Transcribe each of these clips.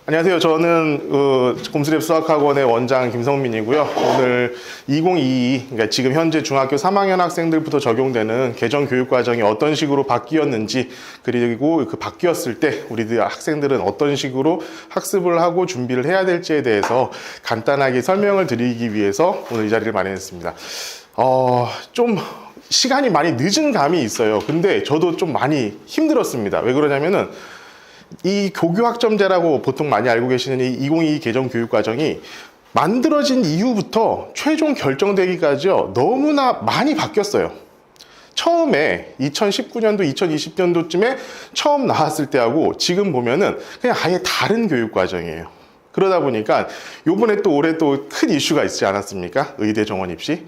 안녕하세요. 저는 곰수랩 수학학원의 원장 김성민이고요. 오늘 2022, 그러니까 지금 현재 중학교 3학년 학생들부터 적용되는 개정 교육 과정이 어떤 식으로 바뀌었는지, 그리고 그 바뀌었을 때 우리들 학생들은 어떤 식으로 학습을 하고 준비를 해야 될지에 대해서 간단하게 설명을 드리기 위해서 오늘 이 자리를 마련했습니다. 좀 시간이 많이 늦은 감이 있어요. 근데 저도 좀 많이 힘들었습니다. 왜 그러냐면은 이 교교학점제라고 보통 많이 알고 계시는 이 2022 개정 교육과정이 만들어진 이후부터 최종 결정되기까지요, 너무나 많이 바뀌었어요. 처음에 2019년도, 2020년도쯤에 처음 나왔을 때하고 지금 보면은 그냥 아예 다른 교육과정이에요. 그러다 보니까 요번에 또 올해 또 큰 이슈가 있지 않았습니까? 의대 정원 입시.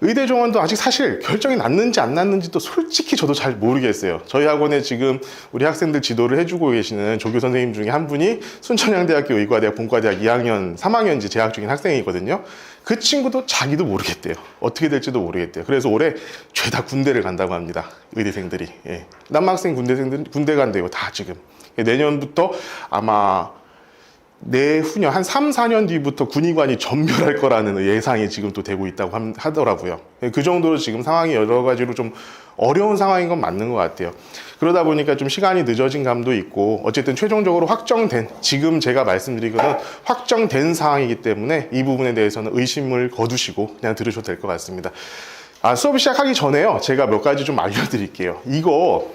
의대 정원도 아직 사실 결정이 났는지 안 났는지 또 솔직히 저도 잘 모르겠어요. 저희 학원에 지금 우리 학생들 지도를 해주고 계시는 조교 선생님 중에 한 분이 순천향대학교 의과대학 본과대학 2학년, 3학년지 재학 중인 학생이거든요. 그 친구도 자기도 모르겠대요. 어떻게 될지도 모르겠대요. 그래서 올해 죄다 군대를 간다고 합니다. 의대생들이. 예. 남학생 군대생들은 군대 간대요. 다 지금. 내년부터 아마 내후년 한 3, 4년 뒤부터 군의관이 전멸할 거라는 예상이 지금 또 되고 있다고 하더라고요. 그 정도로 지금 상황이 여러 가지로 좀 어려운 상황인 건 맞는 것 같아요. 그러다 보니까 좀 시간이 늦어진 감도 있고, 어쨌든 최종적으로 확정된, 지금 제가 말씀드린 거는 확정된 상황이기 때문에 이 부분에 대해서는 의심을 거두시고 그냥 들으셔도 될 것 같습니다. 수업 시작하기 전에요, 제가 몇 가지 좀 알려드릴게요. 이거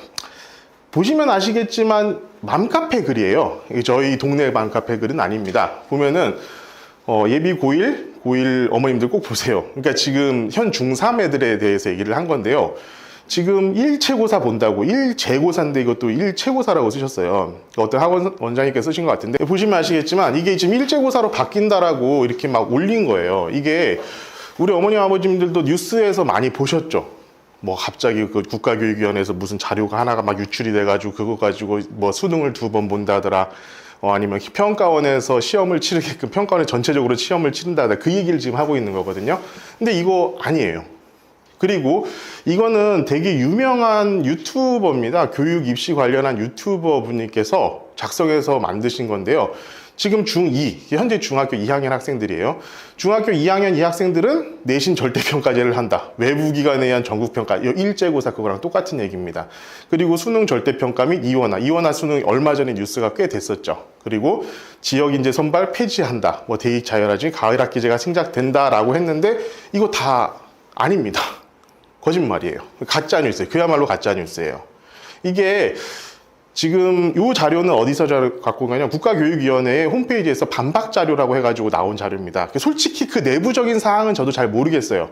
보시면 아시겠지만 맘카페 글이에요. 저희 동네 맘카페 글은 아닙니다. 보면은 예비 고1 어머님들 꼭 보세요. 그러니까 지금 현 중3 애들에 대해서 얘기를 한 건데요. 지금 1최고사 본다고, 1재고사인데 이것도 1최고사라고 쓰셨어요. 어떤 학원 원장님께서 쓰신 것 같은데, 보시면 아시겠지만 이게 지금 1재고사로 바뀐다라고 이렇게 막 올린 거예요. 이게 우리 어머님 아버님들도 뉴스에서 많이 보셨죠. 뭐 갑자기 그 국가교육위원회에서 무슨 자료가 하나가 막 유출이 돼가지고 그거 가지고 뭐 수능을 2번 본다더라, 아니면 평가원에서 시험을 치르게끔 평가원에 전체적으로 시험을 치른다더라, 그 얘기를 지금 하고 있는 거거든요. 근데 이거 아니에요. 그리고 이거는 되게 유명한 유튜버입니다. 교육 입시 관련한 유튜버 분께서 작성해서 만드신 건데요. 지금 중2, 현재 중학교 2학년 학생들이에요. 중학교 2학년 이 학생들은 내신 절대평가제를 한다. 외부기관에 의한 전국평가, 일제고사 그거랑 똑같은 얘기입니다. 그리고 수능 절대평가 및 이원화 수능 얼마 전에 뉴스가 꽤 됐었죠. 그리고 지역인재 선발 폐지한다. 뭐 대입 자율화지 가을학기제가 생략된다라고 했는데 이거 다 아닙니다. 거짓말이에요. 가짜 뉴스예요. 그야말로 가짜 뉴스예요. 이게 지금 이 자료는 어디서 갖고 온 거냐, 국가교육위원회의 홈페이지에서 반박 자료라고 해가지고 나온 자료입니다. 솔직히 그 내부적인 사항은 저도 잘 모르겠어요.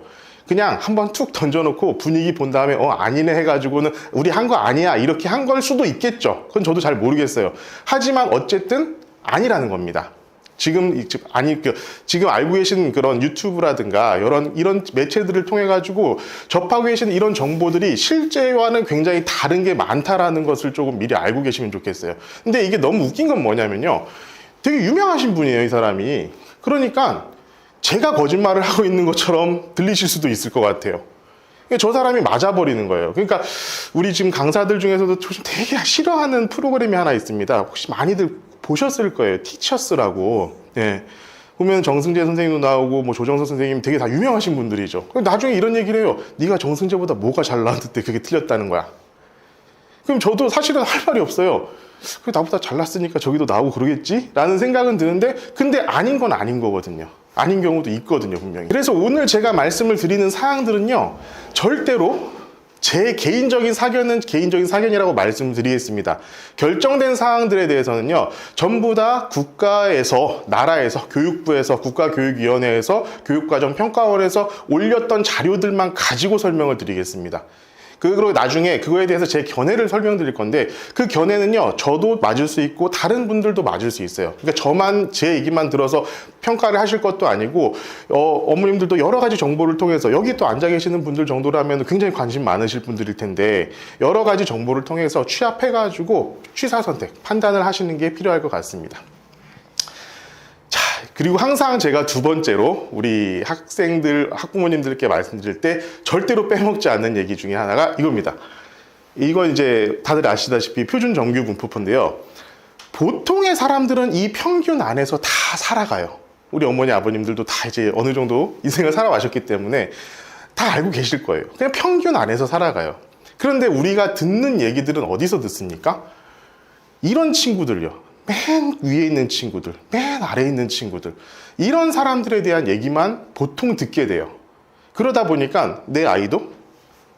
그냥 한번 툭 던져놓고 분위기 본 다음에 아니네 해가지고는 우리 한 거 아니야 이렇게 한 걸 수도 있겠죠. 그건 저도 잘 모르겠어요. 하지만 어쨌든 아니라는 겁니다. 지금 알고 계신 그런 유튜브라든가 이런 매체들을 통해 가지고 접하고 계신 이런 정보들이 실제와는 굉장히 다른 게 많다라는 것을 조금 미리 알고 계시면 좋겠어요. 근데 이게 너무 웃긴 건 뭐냐면요, 되게 유명하신 분이에요, 이 사람이. 그러니까 제가 거짓말을 하고 있는 것처럼 들리실 수도 있을 것 같아요. 저 사람이 맞아버리는 거예요. 그러니까 우리 지금 강사들 중에서도 되게 싫어하는 프로그램이 하나 있습니다. 혹시 많이들 보셨을 거예요. 티처스라고. 예. 보면 정승재 선생님도 나오고 뭐 조정석 선생님 되게 다 유명하신 분들이죠. 나중에 이런 얘기를 해요. 네가 정승재보다 뭐가 잘 나왔는데 그게 틀렸다는 거야. 그럼 저도 사실은 할 말이 없어요. 나보다 잘났으니까 저기도 나오고 그러겠지? 라는 생각은 드는데, 근데 아닌 건 아닌 거거든요. 아닌 경우도 있거든요, 분명히. 그래서 오늘 제가 말씀을 드리는 사항들은요, 절대로 제 개인적인 사견은 개인적인 사견이라고 말씀드리겠습니다. 결정된 사항들에 대해서는요, 전부 다 국가에서, 나라에서, 교육부에서, 국가교육위원회에서, 교육과정평가원에서 올렸던 자료들만 가지고 설명을 드리겠습니다. 그리고 나중에 그거에 대해서 제 견해를 설명드릴 건데, 그 견해는요, 저도 맞을 수 있고 다른 분들도 맞을 수 있어요. 그러니까 저만 제 얘기만 들어서 평가를 하실 것도 아니고, 어머님들도 여러 가지 정보를 통해서, 여기 또 앉아 계시는 분들 정도라면 굉장히 관심 많으실 분들일 텐데, 여러 가지 정보를 통해서 취합해가지고 취사 선택, 판단을 하시는 게 필요할 것 같습니다. 그리고 항상 제가 두 번째로 우리 학생들, 학부모님들께 말씀드릴 때 절대로 빼먹지 않는 얘기 중에 하나가 이겁니다. 이건 이제 다들 아시다시피 표준 정규 분포표인데요. 보통의 사람들은 이 평균 안에서 다 살아가요. 우리 어머니 아버님들도 다 이제 어느 정도 인생을 살아가셨기 때문에 다 알고 계실 거예요. 그냥 평균 안에서 살아가요. 그런데 우리가 듣는 얘기들은 어디서 듣습니까? 이런 친구들요. 맨 위에 있는 친구들, 맨 아래에 있는 친구들, 이런 사람들에 대한 얘기만 보통 듣게 돼요. 그러다 보니까 내 아이도,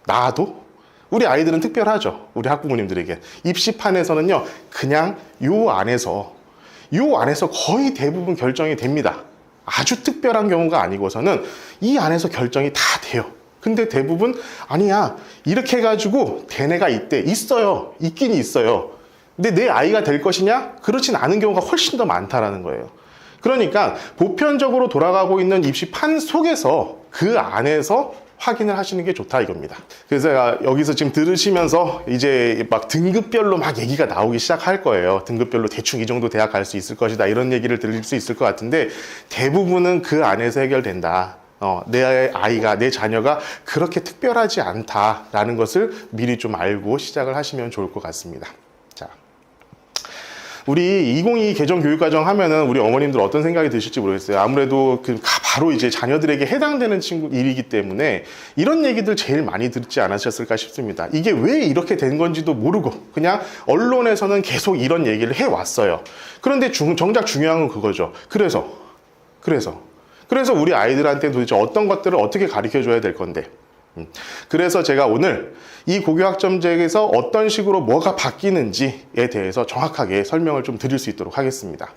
나도, 우리 아이들은 특별하죠. 우리 학부모님들에게. 입시판에서는요, 그냥 요 안에서 거의 대부분 결정이 됩니다. 아주 특별한 경우가 아니고서는 이 안에서 결정이 다 돼요. 근데 대부분 아니야, 이렇게 해가지고 된 애가 있어요. 있긴 있어요. 근데 내 아이가 될 것이냐? 그렇진 않은 경우가 훨씬 더 많다라는 거예요. 그러니까 보편적으로 돌아가고 있는 입시판 속에서 그 안에서 확인을 하시는 게 좋다 이겁니다. 그래서 제가 여기서 지금 들으시면서 이제 막 등급별로 막 얘기가 나오기 시작할 거예요. 등급별로 대충 이 정도 대학 갈 수 있을 것이다, 이런 얘기를 들을 수 있을 것 같은데, 대부분은 그 안에서 해결된다. 내 아이가, 내 자녀가 그렇게 특별하지 않다라는 것을 미리 좀 알고 시작을 하시면 좋을 것 같습니다. 자, 우리 2022 개정 교육과정 하면은 우리 어머님들 어떤 생각이 드실지 모르겠어요. 아무래도 바로 이제 자녀들에게 해당되는 일이기 때문에 이런 얘기들 제일 많이 듣지 않으셨을까 싶습니다. 이게 왜 이렇게 된 건지도 모르고 그냥 언론에서는 계속 이런 얘기를 해왔어요. 그런데 정작 중요한 건 그거죠. 그래서 우리 아이들한테 도대체 어떤 것들을 어떻게 가르쳐 줘야 될 건데, 그래서 제가 오늘 이 고교학점제에서 어떤 식으로 뭐가 바뀌는지에 대해서 정확하게 설명을 좀 드릴 수 있도록 하겠습니다.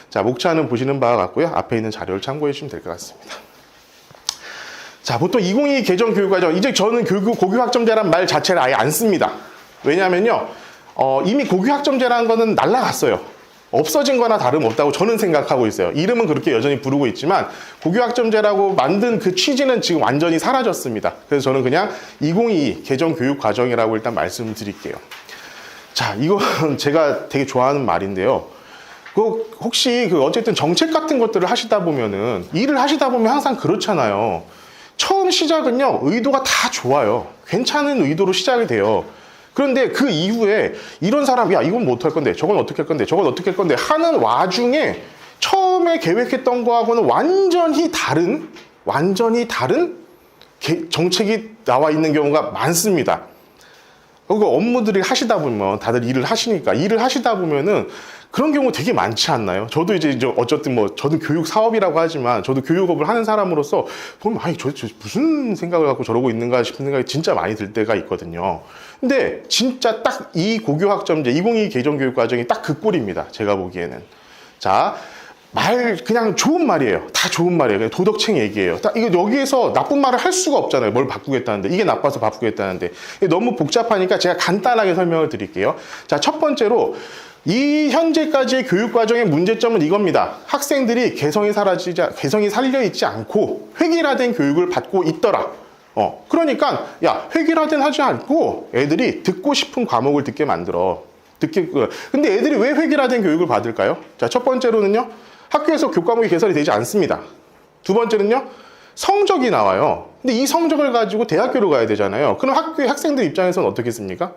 자, 목차는 보시는 바와 같고요. 앞에 있는 자료를 참고해 주시면 될 것 같습니다. 자, 보통 2022 개정 교육과정, 이제 저는 고교학점제란 말 자체를 아예 안 씁니다. 왜냐하면요, 이미 고교학점제라는 거는 날아갔어요. 없어진 거나 다름없다고 저는 생각하고 있어요. 이름은 그렇게 여전히 부르고 있지만 고교학점제라고 만든 그 취지는 지금 완전히 사라졌습니다. 그래서 저는 그냥 2022 개정 교육과정이라고 일단 말씀드릴게요. 자, 이건 제가 되게 좋아하는 말인데요. 혹시 어쨌든 정책 같은 것들을 하시다 보면은, 일을 하시다 보면 항상 그렇잖아요. 처음 시작은요, 의도가 다 좋아요. 괜찮은 의도로 시작이 돼요. 그런데 그 이후에 이런 사람, 야, 이건 뭐 어떻게 할 건데, 저건 어떻게 할 건데, 저건 어떻게 할 건데 하는 와중에 처음에 계획했던 거하고는 완전히 다른 정책이 나와 있는 경우가 많습니다. 업무들을 하시다 보면, 다들 일을 하시다 보면은 그런 경우 되게 많지 않나요? 저도 이제 어쨌든 저도 교육 사업이라고 하지만, 저도 교육업을 하는 사람으로서 보면, 아니, 저 무슨 생각을 갖고 저러고 있는가 싶은 생각이 진짜 많이 들 때가 있거든요. 근데 진짜 딱 이 고교학점제 2022 개정교육과정이 딱 그 꼴입니다. 제가 보기에는. 자, 그냥 좋은 말이에요. 다 좋은 말이에요. 그냥 도덕책 얘기예요. 이거 여기에서 나쁜 말을 할 수가 없잖아요. 뭘 바꾸겠다는데. 이게 나빠서 바꾸겠다는데. 너무 복잡하니까 제가 간단하게 설명을 드릴게요. 자, 첫 번째로, 이 현재까지의 교육과정의 문제점은 이겁니다. 학생들이 개성이 살려있지 않고 획일화된 교육을 받고 있더라. 그러니까, 야, 획일화된 하지 않고 애들이 듣고 싶은 과목을 듣게 만들어. 근데 애들이 왜 획일화된 교육을 받을까요? 자, 첫 번째로는요, 학교에서 교과목이 개설이 되지 않습니다. 두 번째는요, 성적이 나와요. 근데 이 성적을 가지고 대학교로 가야 되잖아요. 그럼 학교의 학생들 입장에서는 어떻겠습니까?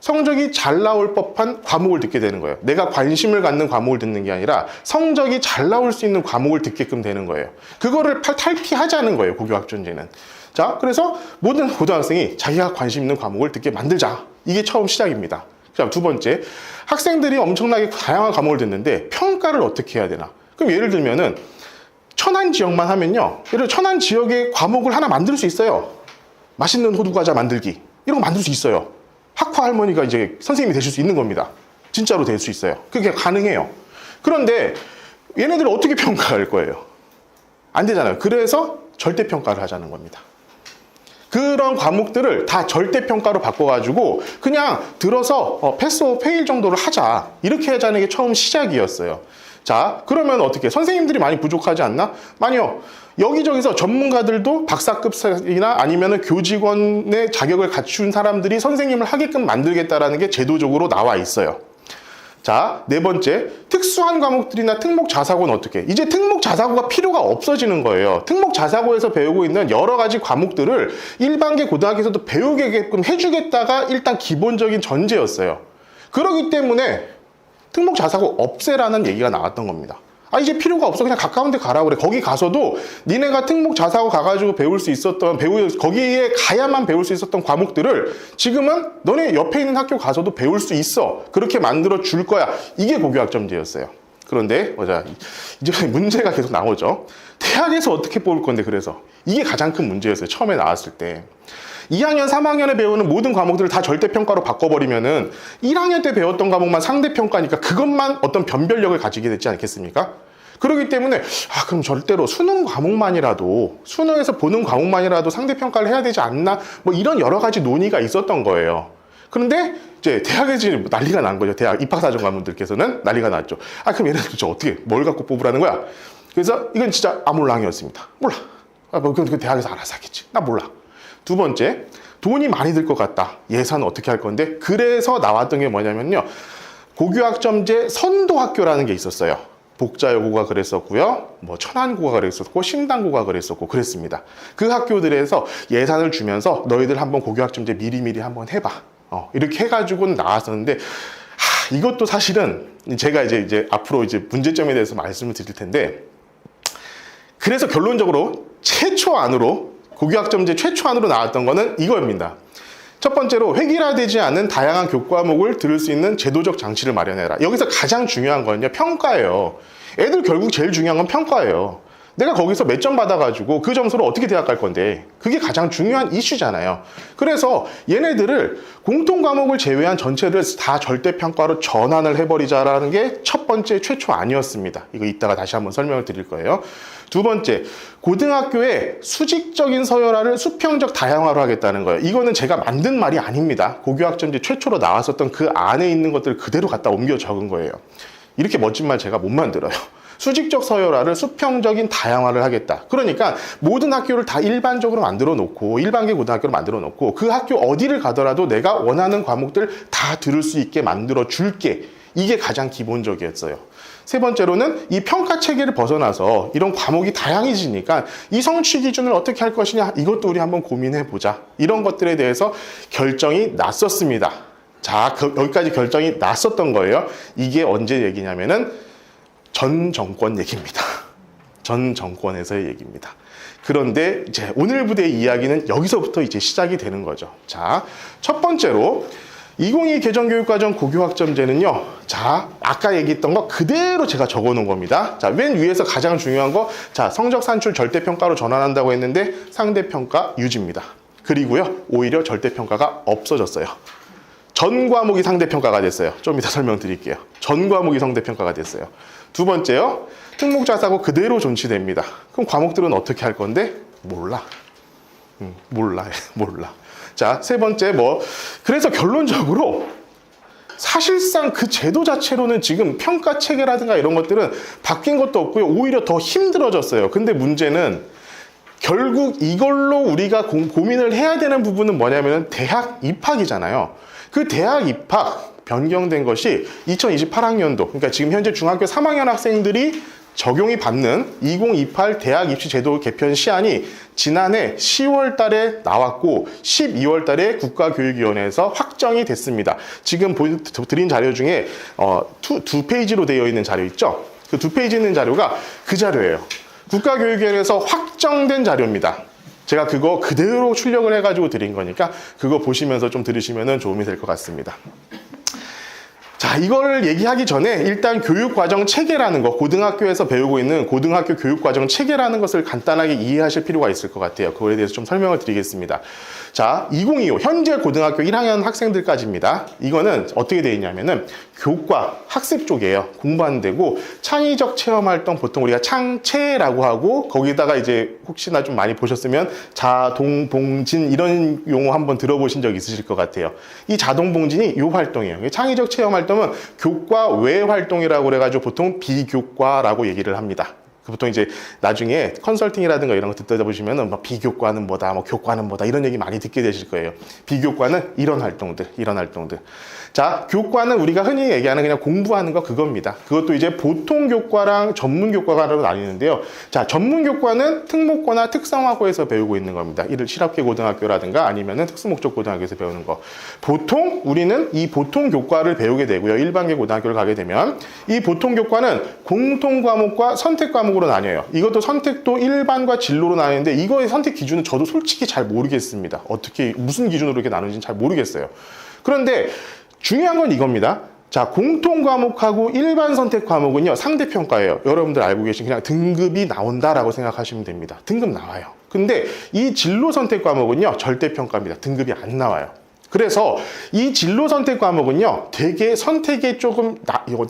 성적이 잘 나올 법한 과목을 듣게 되는 거예요. 내가 관심을 갖는 과목을 듣는 게 아니라 성적이 잘 나올 수 있는 과목을 듣게끔 되는 거예요. 그거를 탈피하자는 거예요, 고교학점제는. 자, 그래서 모든 고등학생이 자기가 관심 있는 과목을 듣게 만들자. 이게 처음 시작입니다. 자, 두 번째, 학생들이 엄청나게 다양한 과목을 듣는데 평가를 어떻게 해야 되나? 그럼 예를 들면은 천안 지역만 하면요, 예를 들어 천안 지역의 과목을 하나 만들 수 있어요. 맛있는 호두과자 만들기, 이런 거 만들 수 있어요. 학화 할머니가 이제 선생님이 되실 수 있는 겁니다. 진짜로 될 수 있어요. 그게 가능해요. 그런데 얘네들을 어떻게 평가할 거예요? 안 되잖아요. 그래서 절대평가를 하자는 겁니다. 그런 과목들을 다 절대평가로 바꿔가지고 그냥 들어서 패스 오 페일 정도를 하자, 이렇게 하자는 게 처음 시작이었어요. 자, 그러면 어떻게, 선생님들이 많이 부족하지 않나? 아니요. 여기저기서 전문가들도 박사급이나 아니면 교직원의 자격을 갖춘 사람들이 선생님을 하게끔 만들겠다라는 게 제도적으로 나와 있어요. 자, 네 번째, 특수한 과목들이나 특목자사고는 어떻게? 이제 특목자사고가 필요가 없어지는 거예요. 특목자사고에서 배우고 있는 여러 가지 과목들을 일반계 고등학교에서도 배우게끔 해주겠다가 일단 기본적인 전제였어요. 그렇기 때문에 특목 자사고 없애라는 얘기가 나왔던 겁니다. 아, 이제 필요가 없어. 그냥 가까운 데 가라 그래. 거기 가서도 니네가 특목 자사고 가가지고 배울 수 있었던, 거기에 가야만 배울 수 있었던 과목들을 지금은 너네 옆에 있는 학교 가서도 배울 수 있어. 그렇게 만들어 줄 거야. 이게 고교학점제였어요. 그런데, 이제 문제가 계속 나오죠. 대학에서 어떻게 뽑을 건데, 그래서. 이게 가장 큰 문제였어요. 처음에 나왔을 때. 2학년, 3학년에 배우는 모든 과목들을 다 절대평가로 바꿔버리면은 1학년 때 배웠던 과목만 상대평가니까 그것만 어떤 변별력을 가지게 되지 않겠습니까? 그렇기 때문에 그럼 절대로 수능 과목만이라도, 수능에서 보는 과목만이라도 상대평가를 해야 되지 않나? 뭐 이런 여러 가지 논의가 있었던 거예요. 그런데 이제 대학에서 난리가 난 거죠. 대학 입학사정관분들께서는 난리가 났죠. 그럼 얘네들 어떻게 뭘 갖고 뽑으라는 거야? 그래서 이건 진짜 아몰랑이었습니다. 몰라. 그 대학에서 알아서 하겠지. 나 몰라. 두 번째, 돈이 많이 들 것 같다. 예산은 어떻게 할 건데? 그래서 나왔던 게 뭐냐면요. 고교학점제 선도학교라는 게 있었어요. 복자여고가 그랬었고요. 천안고가 그랬었고, 신당고가 그랬었고, 그랬습니다. 그 학교들에서 예산을 주면서 너희들 한번 고교학점제 미리미리 한번 해봐. 이렇게 해가지고는 나왔었는데, 이것도 사실은 제가 이제 앞으로 이제 문제점에 대해서 말씀을 드릴 텐데, 그래서 결론적으로 고교학점제 최초안으로 나왔던 거는 이거입니다. 첫 번째로 획일화되지 않은 다양한 교과목을 들을 수 있는 제도적 장치를 마련해라. 여기서 가장 중요한 거는요, 평가예요. 애들 결국 제일 중요한 건 평가예요. 내가 거기서 몇 점 받아가지고 그 점수로 어떻게 대학 갈 건데, 그게 가장 중요한 이슈잖아요. 그래서 얘네들을 공통 과목을 제외한 전체를 다 절대평가로 전환을 해버리자라는 게 첫 번째 최초안이었습니다. 이거 이따가 다시 한번 설명을 드릴 거예요. 두 번째, 고등학교의 수직적인 서열화를 수평적 다양화로 하겠다는 거예요. 이거는 제가 만든 말이 아닙니다. 고교학점제 최초로 나왔었던 그 안에 있는 것들을 그대로 갖다 옮겨 적은 거예요. 이렇게 멋진 말 제가 못 만들어요. 수직적 서열화를 수평적인 다양화를 하겠다. 그러니까 모든 학교를 다 일반적으로 만들어 놓고, 일반계 고등학교를 만들어 놓고, 그 학교 어디를 가더라도 내가 원하는 과목들 다 들을 수 있게 만들어 줄게. 이게 가장 기본적이었어요. 세 번째로는 이 평가 체계를 벗어나서 이런 과목이 다양해지니까 이 성취 기준을 어떻게 할 것이냐, 이것도 우리 한번 고민해 보자. 이런 것들에 대해서 결정이 났었습니다. 자, 여기까지 결정이 났었던 거예요. 이게 언제 얘기냐면은 전 정권 얘기입니다. 전 정권에서의 얘기입니다. 그런데 이제 오늘 부대의 이야기는 여기서부터 이제 시작이 되는 거죠. 자, 첫 번째로 2022 개정교육과정 고교학점제는요. 자, 아까 얘기했던 거 그대로 제가 적어 놓은 겁니다. 자, 맨 위에서 가장 중요한 거, 자, 성적 산출 절대평가로 전환한다고 했는데 상대평가 유지입니다. 그리고요, 오히려 절대평가가 없어졌어요. 전 과목이 상대평가가 됐어요. 좀 이따 설명드릴게요. 전 과목이 상대평가가 됐어요. 두 번째요, 특목자사고 그대로 존치됩니다. 그럼 과목들은 어떻게 할 건데? 몰라. 몰라. 자, 세 번째 그래서 결론적으로 사실상 그 제도 자체로는 지금 평가 체계라든가 이런 것들은 바뀐 것도 없고요. 오히려 더 힘들어졌어요. 근데 문제는 결국 이걸로 우리가 고민을 해야 되는 부분은 뭐냐면 대학 입학이잖아요. 그 대학 입학 변경된 것이 2028학년도, 그러니까 지금 현재 중학교 3학년 학생들이 적용이 받는 2028 대학 입시 제도 개편 시안이 지난해 10월 달에 나왔고 12월 달에 국가교육위원회에서 확정이 됐습니다. 지금 드린 자료 중에 두 페이지로 되어 있는 자료 있죠? 그 두 페이지 있는 자료가 그 자료예요. 국가교육위원회에서 확정된 자료입니다. 제가 그거 그대로 출력을 해가지고 드린 거니까 그거 보시면서 좀 들으시면 도움이 될 것 같습니다. 자, 이걸 얘기하기 전에 일단 교육과정 체계라는 거, 고등학교에서 배우고 있는 고등학교 교육과정 체계라는 것을 간단하게 이해하실 필요가 있을 것 같아요. 그거에 대해서 좀 설명을 드리겠습니다. 자, 2025 현재 고등학교 1학년 학생들까지입니다. 이거는 어떻게 되어 있냐면은 교과, 학습 쪽이에요. 공부하는 데고, 창의적 체험활동 보통 우리가 창체라고 하고, 거기다가 이제 혹시나 좀 많이 보셨으면 자동봉진 이런 용어 한번 들어보신 적 있으실 것 같아요. 이 자동봉진이 요 활동이에요. 창의적 체험활동은 교과 외 활동이라고 그래가지고 보통 비교과라고 얘기를 합니다. 보통 이제 나중에 컨설팅이라든가 이런 거 듣다 보시면은 뭐 비교과는 뭐다, 뭐 교과는 뭐다 이런 얘기 많이 듣게 되실 거예요. 비교과는 이런 활동들. 자, 교과는 우리가 흔히 얘기하는 그냥 공부하는 거 그겁니다. 그것도 이제 보통 교과랑 전문 교과로 나뉘는데요. 자, 전문 교과는 특목고나 특성화고에서 배우고 있는 겁니다. 이를 실업계 고등학교라든가 아니면은 특수목적 고등학교에서 배우는 거. 보통 우리는 이 보통 교과를 배우게 되고요. 일반계 고등학교를 가게 되면 이 보통 교과는 공통 과목과 선택 과목으로 나뉘어요. 이것도 선택도 일반과 진로로 나뉘는데 이거의 선택 기준은 저도 솔직히 잘 모르겠습니다. 어떻게 무슨 기준으로 이렇게 나누는지는 잘 모르겠어요. 그런데 중요한 건 이겁니다. 자, 공통 과목하고 일반 선택 과목은요, 상대평가예요. 여러분들 알고 계신 그냥 등급이 나온다라고 생각하시면 됩니다. 등급 나와요. 근데 이 진로 선택 과목은요, 절대평가입니다. 등급이 안 나와요. 그래서 이 진로 선택 과목은요, 되게 선택에 조금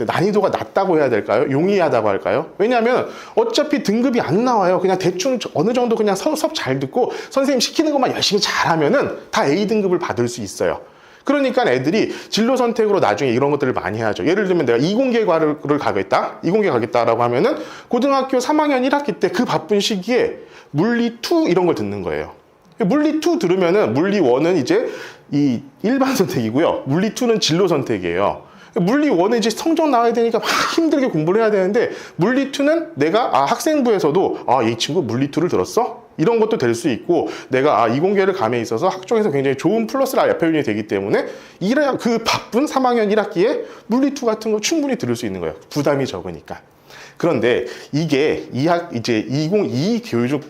난이도가 낮다고 해야 될까요? 용이하다고 할까요? 왜냐하면 어차피 등급이 안 나와요. 그냥 대충 어느 정도 그냥 수업 잘 듣고 선생님 시키는 것만 열심히 잘하면은 다 A등급을 받을 수 있어요. 그러니까 애들이 진로 선택으로 나중에 이런 것들을 많이 하죠. 예를 들면 내가 이공계과를 가겠다라고 하면은 고등학교 3학년 1학기 때 그 바쁜 시기에 물리 2 이런 걸 듣는 거예요. 물리 2 들으면은 물리 1은 이제 이 일반 선택이고요. 물리 2는 진로 선택이에요. 물리 1은 이제 성적 나와야 되니까 막 힘들게 공부를 해야 되는데 물리 2는 내가 학생부에서도 이 친구 물리 2를 들었어? 이런 것도 될 수 있고 내가 이공계를 감에 있어서 학종에서 굉장히 좋은 플러스를 표현이 되기 때문에 그 바쁜 3학년 1학기에 물리 2 같은 거 충분히 들을 수 있는 거예요. 부담이 적으니까. 그런데 이게 이제 2022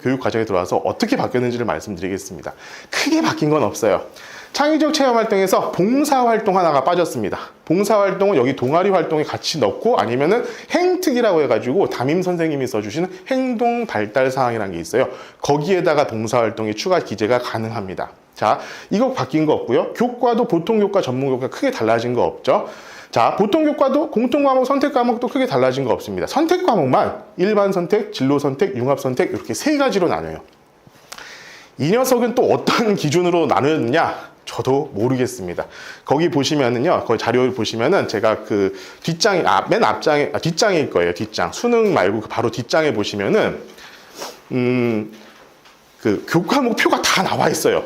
교육 과정에 들어와서 어떻게 바뀌었는지를 말씀드리겠습니다. 크게 바뀐 건 없어요. 창의적 체험 활동에서 봉사 활동 하나가 빠졌습니다. 봉사 활동은 여기 동아리 활동에 같이 넣고 아니면은 행특이라고 해가지고 담임 선생님이 써주시는 행동 발달 사항이라는 게 있어요. 거기에다가 봉사 활동이 추가 기재가 가능합니다. 자, 이거 바뀐 거 없고요. 교과도 보통 교과, 전문 교과 크게 달라진 거 없죠. 자, 보통 교과도 공통 과목, 선택 과목도 크게 달라진 거 없습니다. 선택 과목만 일반 선택, 진로 선택, 융합 선택 이렇게 세 가지로 나눠요. 이 녀석은 또 어떤 기준으로 나누느냐? 저도 모르겠습니다. 거기 보시면은요, 거기 자료를 보시면은 제가 그 뒷장에, 맨 앞장에, 뒷장일 거예요, 뒷장. 수능 말고 바로 뒷장에 보시면은, 그 교과목 표가 다 나와 있어요.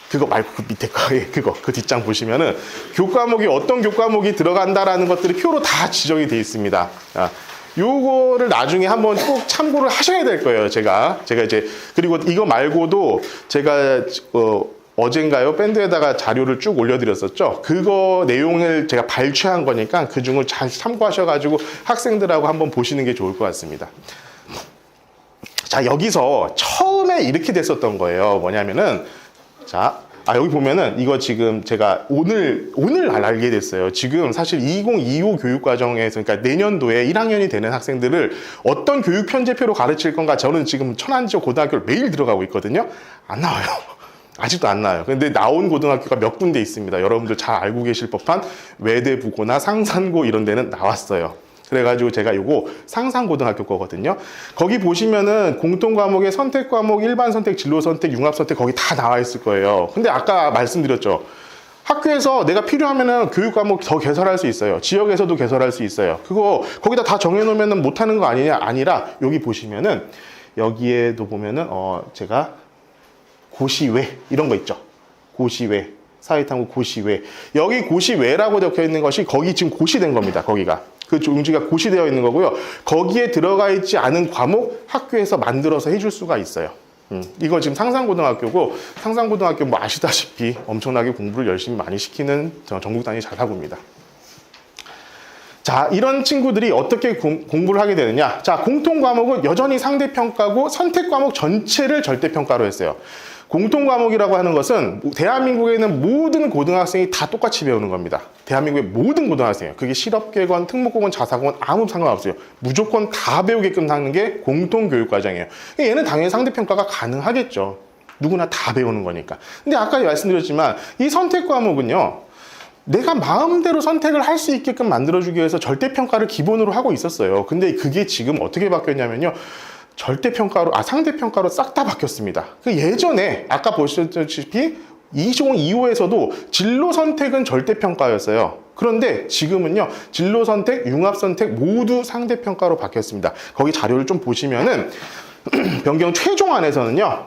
그거 말고 그 밑에 거, 그 뒷장 보시면은 교과목이 어떤 교과목이 들어간다라는 것들이 표로 다 지정이 되어 있습니다. 요거를 나중에 한번 꼭 참고를 하셔야 될 거예요, 제가 이제, 그리고 이거 말고도 제가, 어젠가요? 밴드에다가 자료를 쭉 올려드렸었죠. 그거 내용을 제가 발췌한 거니까 그 중을 잘 참고하셔가지고 학생들하고 한번 보시는 게 좋을 것 같습니다. 자, 여기서 처음에 이렇게 됐었던 거예요. 뭐냐면은, 자, 여기 보면은 이거 지금 제가 오늘 알게 됐어요. 지금 사실 2025 교육과정에서, 그러니까 내년도에 1학년이 되는 학생들을 어떤 교육 편제표로 가르칠 건가, 저는 지금 천안지역 고등학교를 매일 들어가고 있거든요. 안 나와요. 아직도 안 나와요. 근데 나온 고등학교가 몇 군데 있습니다. 여러분들 잘 알고 계실 법한 외대부고나 상산고 이런 데는 나왔어요. 그래가지고 제가 요거 상산고등학교 거거든요. 거기 보시면은 공통 과목의 선택 과목, 일반 선택, 진로 선택, 융합 선택 거기 다 나와 있을 거예요. 근데 아까 말씀드렸죠. 학교에서 내가 필요하면은 교육 과목 더 개설할 수 있어요. 지역에서도 개설할 수 있어요. 그거 거기다 다 정해놓으면은 못하는 거 아니냐? 아니라 여기 보시면은 여기에도 보면은 제가 고시외 이런 거 있죠. 고시외, 사회탐구 고시외. 여기 고시외라고 적혀 있는 것이 거기 지금 고시된 겁니다. 거기가. 그 용지가 고시되어 있는 거고요. 거기에 들어가 있지 않은 과목 학교에서 만들어서 해줄 수가 있어요. 이거 지금 상산고등학교고, 상산고등학교 뭐 아시다시피 엄청나게 공부를 열심히 많이 시키는 전국 단위 자사고입니다. 자, 이런 친구들이 어떻게 공부를 하게 되느냐. 자, 공통 과목은 여전히 상대평가고 선택 과목 전체를 절대평가로 했어요. 공통 과목이라고 하는 것은 대한민국에 있는 모든 고등학생이 다 똑같이 배우는 겁니다. 대한민국의 모든 고등학생이에요. 그게 실업계건, 특목고건, 자사고건 아무 상관없어요. 무조건 다 배우게끔 하는 게 공통교육과정이에요. 얘는 당연히 상대평가가 가능하겠죠. 누구나 다 배우는 거니까. 근데 아까 말씀드렸지만 이 선택 과목은요, 내가 마음대로 선택을 할 수 있게끔 만들어주기 위해서 절대평가를 기본으로 하고 있었어요. 근데 그게 지금 어떻게 바뀌었냐면요, 절대평가로, 상대평가로 싹 다 바뀌었습니다. 그 예전에, 아까 보셨다시피, 2025에서도 진로 선택은 절대평가였어요. 그런데 지금은요, 진로 선택, 융합 선택 모두 상대평가로 바뀌었습니다. 거기 자료를 좀 보시면은 변경 최종안에서는요,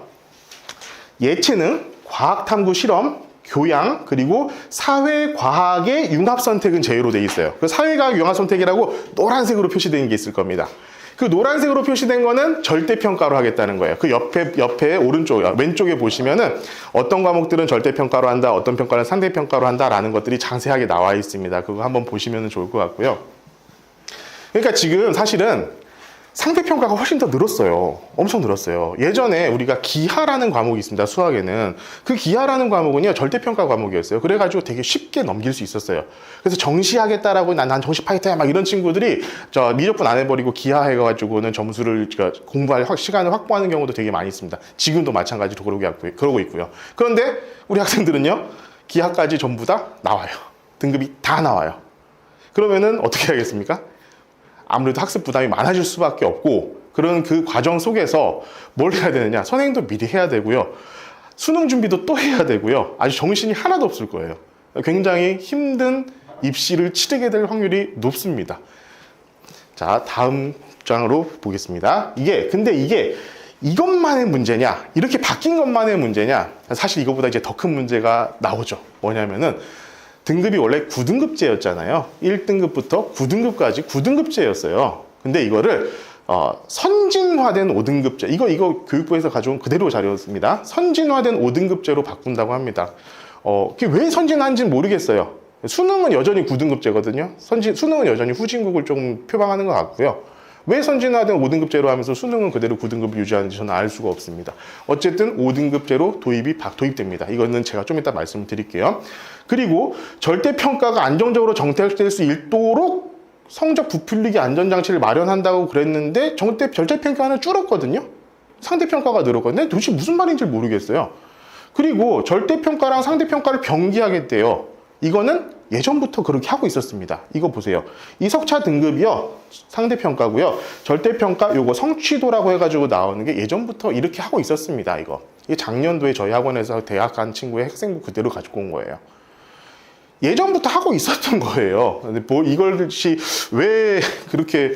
예체능, 과학탐구 실험, 교양, 그리고 사회과학의 융합선택은 제외로 돼 있어요. 그 사회과학 융합선택이라고 노란색으로 표시된 게 있을 겁니다. 그 노란색으로 표시된 거는 절대평가로 하겠다는 거예요. 그 옆에 오른쪽, 왼쪽에 보시면은 어떤 과목들은 절대평가로 한다, 어떤 평가는 상대평가로 한다라는 것들이 자세하게 나와 있습니다. 그거 한번 보시면 좋을 것 같고요. 그러니까 지금 사실은 상대평가가 훨씬 더 늘었어요. 엄청 늘었어요. 예전에 우리가 기하라는 과목이 있습니다. 수학에는. 그 기하라는 과목은요, 절대평가 과목이었어요. 그래가지고 되게 쉽게 넘길 수 있었어요. 그래서 정시하겠다라고 난 정시파이터야 막 이런 친구들이 미적분 안 해버리고 기하해가지고는 점수를 공부할 시간을 확보하는 경우도 되게 많이 있습니다. 지금도 마찬가지로 그러고 있고요. 그런데 우리 학생들은요, 기하까지 전부 다 나와요. 등급이 다 나와요. 그러면은 어떻게 하겠습니까? 아무래도 학습 부담이 많아질 수밖에 없고, 그런 그 과정 속에서 뭘 해야 되느냐, 선행도 미리 해야 되고요, 수능 준비도 또 해야 되고요, 아주 정신이 하나도 없을 거예요. 굉장히 힘든 입시를 치르게 될 확률이 높습니다. 자, 다음 장으로 보겠습니다. 근데 이게 이것만의 문제냐, 이렇게 바뀐 것만의 문제냐, 사실 이거보다 이제 더 큰 문제가 나오죠. 뭐냐면은 등급이 원래 9등급제였잖아요. 1등급부터 9등급까지 9등급제였어요. 근데 이거를 선진화된 5등급제, 이거 교육부에서 가져온 그대로 자료였습니다. 선진화된 5등급제로 바꾼다고 합니다. 그게 왜 선진화인지는 모르겠어요. 수능은 여전히 9등급제거든요. 수능은 여전히 후진국을 좀 표방하는 것 같고요. 왜 선진화된 5등급제로 하면서 수능은 그대로 9등급을 유지하는지 저는 알 수가 없습니다. 어쨌든 5등급제로 도입됩니다. 이거는 제가 좀 이따 말씀드릴게요. 그리고 절대평가가 안정적으로 정착될 수 있도록 성적 부풀리기 안전장치를 마련한다고 그랬는데 절대평가는 줄었거든요. 상대평가가 늘었거든요. 도대체 무슨 말인지 모르겠어요. 그리고 절대평가랑 상대평가를 병기하겠대요. 이거는 예전부터 그렇게 하고 있었습니다. 이거 보세요. 이 석차 등급이요, 상대평가고요. 절대평가 요거 성취도라고 해가지고 나오는 게 예전부터 이렇게 하고 있었습니다. 이게 작년도에 저희 학원에서 대학 간 친구의 학생부 그대로 가지고 온 거예요. 예전부터 하고 있었던 거예요. 근데 이것이 왜 그렇게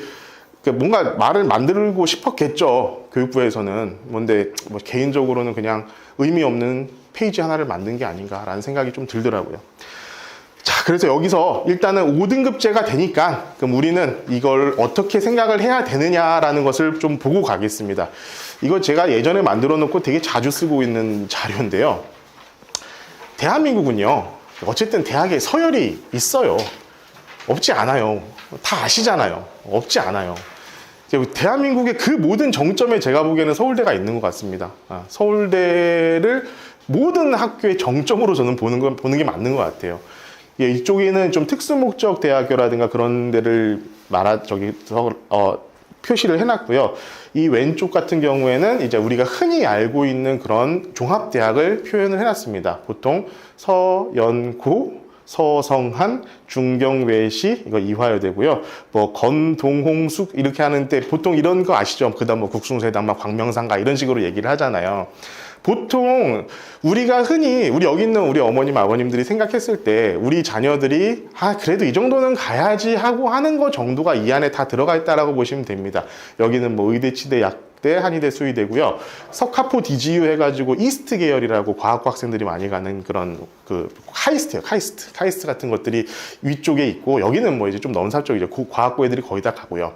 뭔가 말을 만들고 싶었겠죠. 교육부에서는. 뭔데 개인적으로는 그냥 의미 없는 페이지 하나를 만든 게 아닌가라는 생각이 좀 들더라고요. 자, 그래서 여기서 일단은 5등급제가 되니까 그럼 우리는 이걸 어떻게 생각을 해야 되느냐라는 것을 좀 보고 가겠습니다. 이거 제가 예전에 만들어 놓고 되게 자주 쓰고 있는 자료인데요. 대한민국은요, 어쨌든 대학에 서열이 있어요. 없지 않아요. 다 아시잖아요. 없지 않아요. 대한민국의 그 모든 정점에 제가 보기에는 서울대가 있는 것 같습니다. 서울대를 모든 학교의 정점으로 저는 보는 게 맞는 것 같아요. 이쪽에는 좀 특수목적 대학교라든가 그런 데를 표시를 해놨고요. 이 왼쪽 같은 경우에는 이제 우리가 흔히 알고 있는 그런 종합대학을 표현을 해놨습니다. 보통 서연고, 서성한, 중경외시, 이거 이화여대고요. 건동홍숙 이렇게 하는데 보통 이런 거 아시죠? 그다음 국숭세당, 광명상가 이런 식으로 얘기를 하잖아요. 보통 우리가 흔히 여기 있는 우리 어머님 아버님들이 생각했을 때 우리 자녀들이 그래도 이 정도는 가야지 하고 하는 거 정도가 이 안에 다 들어가 있다라고 보시면 됩니다. 여기는 의대, 치대, 약대, 한의대, 수의대고요. 석하포 디지유 해가지고 이스트 계열이라고 과학고 학생들이 많이 가는 그런 카이스트예요. 카이스트 같은 것들이 위쪽에 있고, 여기는 이제 좀 넘사 쪽이죠. 과학고 애들이 거의 다 가고요.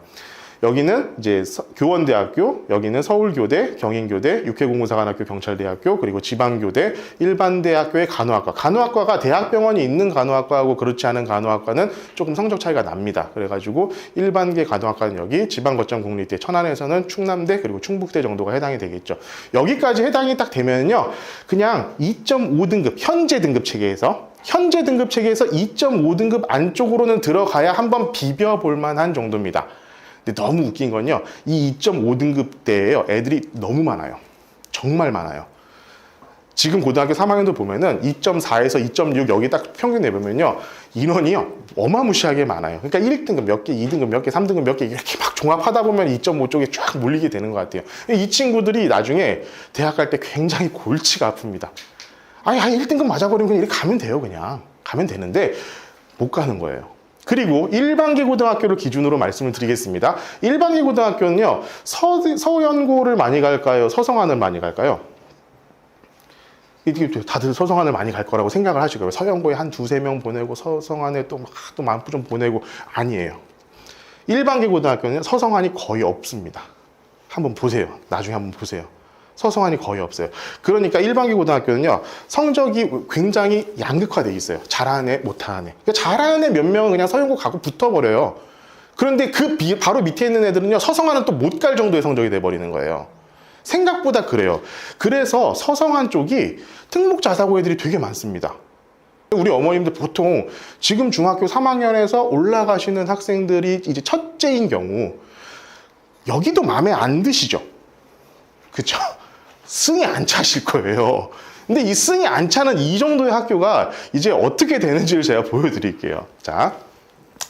여기는 이제 교원대학교, 여기는 서울교대, 경인교대, 육해공무사관학교, 경찰대학교, 그리고 지방교대, 일반대학교의 간호학과. 간호학과가 대학병원이 있는 간호학과하고 그렇지 않은 간호학과는 조금 성적 차이가 납니다. 그래가지고 일반계 간호학과는 여기, 지방거점국립대, 천안에서는 충남대, 그리고 충북대 정도가 해당이 되겠죠. 여기까지 해당이 딱 되면요, 그냥 2.5등급, 현재 등급 체계에서 2.5등급 안쪽으로는 들어가야 한번 비벼볼 만한 정도입니다. 근데 너무 웃긴 건요, 이 2.5등급 대에요, 애들이 너무 많아요. 정말 많아요. 지금 고등학교 3학년도 보면은 2.4에서 2.6 여기 딱 평균 내보면요, 인원이요 어마무시하게 많아요. 그러니까 1등급 몇 개, 2등급 몇 개, 3등급 몇 개 이렇게 막 종합하다 보면 2.5 쪽에 쫙 몰리게 되는 것 같아요. 이 친구들이 나중에 대학 갈 때 굉장히 골치가 아픕니다. 아니 1등급 맞아버리면 그냥 이렇게 가면 돼요. 그냥 가면 되는데 못 가는 거예요. 그리고 일반기 고등학교를 기준으로 말씀을 드리겠습니다. 일반기 고등학교는요, 서연고를 많이 갈까요? 서성안을 많이 갈까요? 이게 다들 서성안을 많이 갈 거라고 생각을 하시고요. 서연고에 한 두세 명 보내고 서성안에 또 많고 좀 보내고. 아니에요. 일반기 고등학교는 서성안이 거의 없습니다. 한번 보세요. 나중에 한번 보세요. 서성안이 거의 없어요. 그러니까 일반기 고등학교는요, 성적이 굉장히 양극화되어 있어요. 잘하는 애, 못하는 애. 그러니까 잘하는 애 몇 명은 그냥 서연고 가고 붙어버려요. 그런데 바로 밑에 있는 애들은요, 서성안은 또 못 갈 정도의 성적이 돼버리는 거예요. 생각보다 그래요. 그래서 서성안 쪽이 특목자사고 애들이 되게 많습니다. 우리 어머님들 보통 지금 중학교 3학년에서 올라가시는 학생들이 이제 첫째인 경우, 여기도 마음에 안 드시죠? 그쵸? 승이 안 차실 거예요. 근데 이 승이 안 차는 이 정도의 학교가 이제 어떻게 되는지를 제가 보여드릴게요. 자,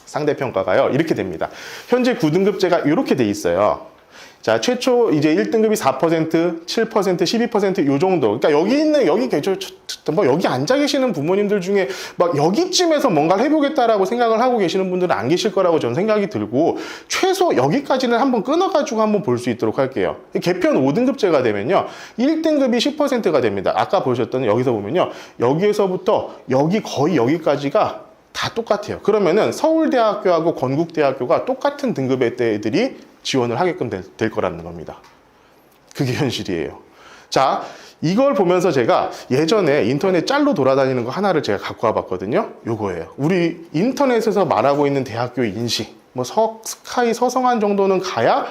상대평가가요, 이렇게 됩니다. 현재 9등급제가 이렇게 돼 있어요. 자, 최초 이제 1등급이 4%, 7%, 12% 요 정도. 그러니까 여기 앉아 계시는 부모님들 중에 막 여기쯤에서 뭔가를 해보겠다라고 생각을 하고 계시는 분들은 안 계실 거라고 저는 생각이 들고, 최소 여기까지는 한번 끊어가지고 한번 볼 수 있도록 할게요. 개편 5등급제가 되면요, 1등급이 10%가 됩니다. 아까 보셨던 여기서 보면요, 여기에서부터 거의 여기까지가 다 똑같아요. 그러면은 서울대학교하고 건국대학교가 똑같은 등급의 애들이 지원을 하게끔 될 거라는 겁니다. 그게 현실이에요. 자, 이걸 보면서 제가 예전에 인터넷 짤로 돌아다니는 거 하나를 제가 갖고 와봤거든요. 요거예요. 우리 인터넷에서 말하고 있는 대학교의 인식. 뭐 스카이, 서성안 정도는 가야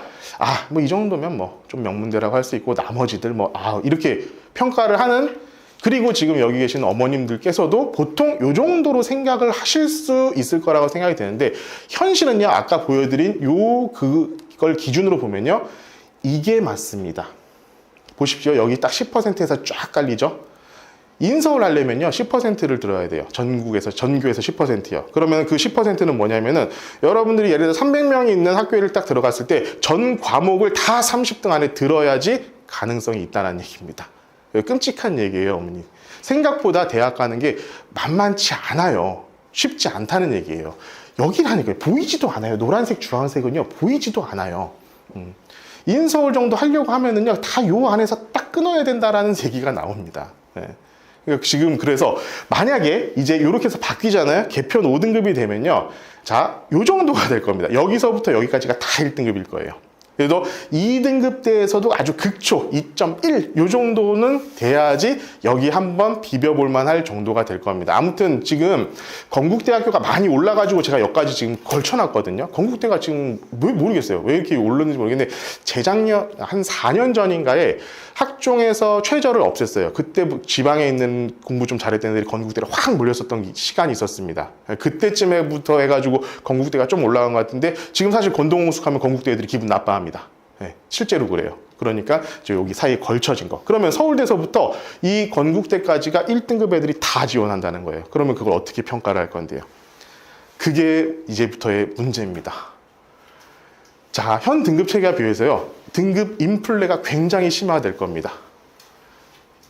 뭐 이 정도면 뭐 좀 명문대라고 할 수 있고, 나머지들 이렇게 평가를 하는, 그리고 지금 여기 계신 어머님들께서도 보통 요 정도로 생각을 하실 수 있을 거라고 생각이 되는데, 현실은요, 아까 보여드린 그걸 기준으로 보면요, 이게 맞습니다. 보십시오. 여기 딱 10%에서 쫙 깔리죠? 인서울 하려면요, 10%를 들어야 돼요. 전교에서 10%요. 그러면 그 10%는 뭐냐면은, 여러분들이 예를 들어 300명이 있는 학교를 딱 들어갔을 때 전 과목을 다 30등 안에 들어야지 가능성이 있다는 얘기입니다. 끔찍한 얘기예요, 어머니. 생각보다 대학 가는 게 만만치 않아요. 쉽지 않다는 얘기예요. 여기라니까요. 보이지도 않아요. 노란색, 주황색은요, 보이지도 않아요. 인서울 정도 하려고 하면은요, 다 요 안에서 딱 끊어야 된다라는 얘기가 나옵니다. 네. 그러니까 지금 그래서 만약에 이제 이렇게 해서 바뀌잖아요. 개편 5등급이 되면요, 자, 요 정도가 될 겁니다. 여기서부터 여기까지가 다 1등급일 거예요. 그래도 2등급대에서도 아주 극초 2.1 요 정도는 돼야지 여기 한번 비벼볼 만할 정도가 될 겁니다. 아무튼 지금 건국대학교가 많이 올라가지고 제가 여기까지 지금 걸쳐놨거든요. 건국대가 지금 모르겠어요. 왜 이렇게 올랐는지 모르겠는데, 재작년 한 4년 전인가에 학종에서 최저를 없앴어요. 그때 지방에 있는 공부 좀 잘했던 애들이 건국대로 확 몰렸었던 시간이 있었습니다. 그때쯤에부터 해가지고 건국대가 좀 올라간 것 같은데, 지금 사실 건동홍숙하면 건국대 애들이 기분 나빠합니다. 네, 실제로 그래요. 그러니까 여기 사이에 걸쳐진 거. 그러면 서울대서부터 이 건국대까지가 1등급 애들이 다 지원한다는 거예요. 그러면 그걸 어떻게 평가를 할 건데요? 그게 이제부터의 문제입니다. 자, 현 등급 체계와 비교해서요, 등급 인플레가 굉장히 심화될 겁니다.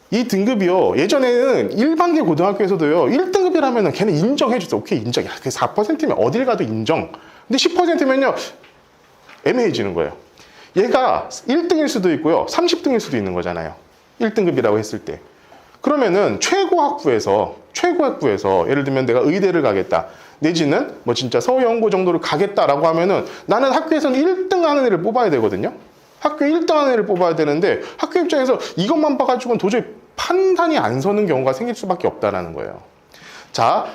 이 등급이요, 예전에는 일반계 고등학교에서도요, 1등급이라면 걔는 인정해줬어. 오케이, 인정이야. 4%면 어딜 가도 인정. 근데 10%면요, 애매해지는 거예요. 얘가 1등일 수도 있고요, 30등일 수도 있는 거잖아요. 1등급이라고 했을 때. 그러면은 최고학부에서 예를 들면 내가 의대를 가겠다, 내지는 뭐 진짜 서울연고 정도를 가겠다라고 하면은, 나는 학교에서는 1등 하는 애를 뽑아야 되거든요. 학교 1등 하는 애를 뽑아야 되는데, 학교 입장에서 이것만 봐가지고는 도저히 판단이 안 서는 경우가 생길 수밖에 없다라는 거예요. 자,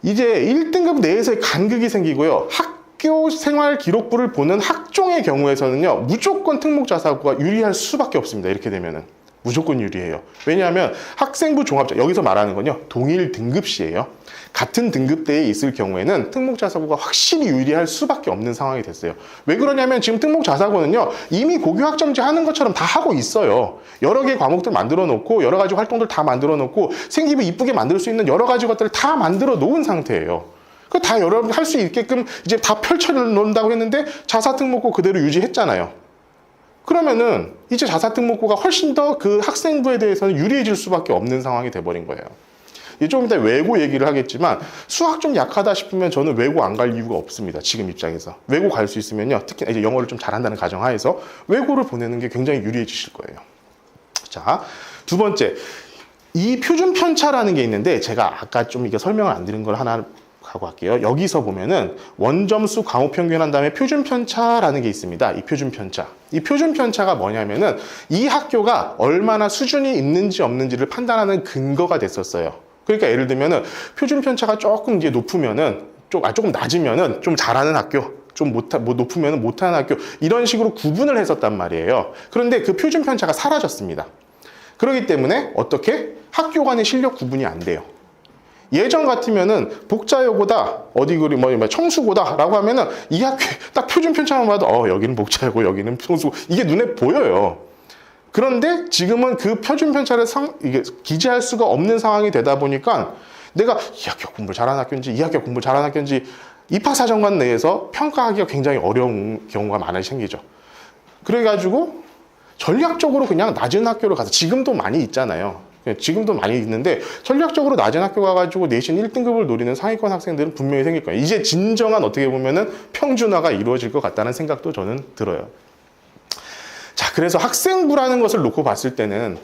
이제 1등급 내에서의 간극이 생기고요, 학교 생활 기록부를 보는 학종의 경우에서는요, 무조건 특목자사고가 유리할 수밖에 없습니다. 이렇게 되면은 무조건 유리해요. 왜냐하면 학생부 종합자, 여기서 말하는 건요, 동일 등급시예요. 같은 등급대에 있을 경우에는 특목자사고가 확실히 유리할 수밖에 없는 상황이 됐어요. 왜 그러냐면 지금 특목자사고는요, 이미 고교학점제 하는 것처럼 다 하고 있어요. 여러 개의 과목들 만들어 놓고, 여러 가지 활동들 다 만들어 놓고, 생기부 이쁘게 만들 수 있는 여러 가지 것들을 다 만들어 놓은 상태예요. 그 다 여러분 할 수 있게끔 이제 다 펼쳐 놓는다고 했는데, 자사특목고 그대로 유지했잖아요. 그러면은 이제 자사특목고가 훨씬 더 그 학생부에 대해서는 유리해질 수밖에 없는 상황이 돼버린 거예요. 이제 좀 이따 외고 얘기를 하겠지만 수학 좀 약하다 싶으면 저는 외고 안 갈 이유가 없습니다. 지금 입장에서. 외고 갈 수 있으면요. 특히 이제 영어를 좀 잘한다는 가정하에서 외고를 보내는 게 굉장히 유리해지실 거예요. 자, 두 번째. 이 표준 편차라는 게 있는데 제가 아까 좀 이게 설명을 안 드린 걸 하나 하고 할게요. 여기서 보면은 원점수 과목 평균 한 다음에 표준 편차라는 게 있습니다. 이 표준 편차. 이 표준 편차가 뭐냐면은 이 학교가 얼마나 수준이 있는지 없는지를 판단하는 근거가 됐었어요. 그러니까 예를 들면은 표준 편차가 조금 이제 높으면은 조금 낮으면은 좀 잘하는 학교, 좀 높으면은 못하는 학교 이런 식으로 구분을 했었단 말이에요. 그런데 그 표준 편차가 사라졌습니다. 그렇기 때문에 어떻게 학교 간의 실력 구분이 안 돼요. 예전 같으면은 복자여고다 청수고다라고 하면은 이 학교 딱 표준 편차만 봐도 여기는 복자여고 여기는 청수고 이게 눈에 보여요. 그런데 지금은 그 표준 편차를 이게 기재할 수가 없는 상황이 되다 보니까 내가 이 학교 공부 잘하는 학교인지 이 학교 공부 잘하는 학교인지 입학사정관 내에서 평가하기가 굉장히 어려운 경우가 많이 생기죠. 그래가지고 전략적으로 그냥 낮은 학교를 가서 지금도 많이 있잖아요. 지금도 많이 있는데 전략적으로 낮은 학교 가가지고 내신 1등급을 노리는 상위권 학생들은 분명히 생길 거예요. 이제 진정한 어떻게 보면은 평준화가 이루어질 것 같다는 생각도 저는 들어요. 자, 그래서 학생부라는 걸 놓고 봤을 때는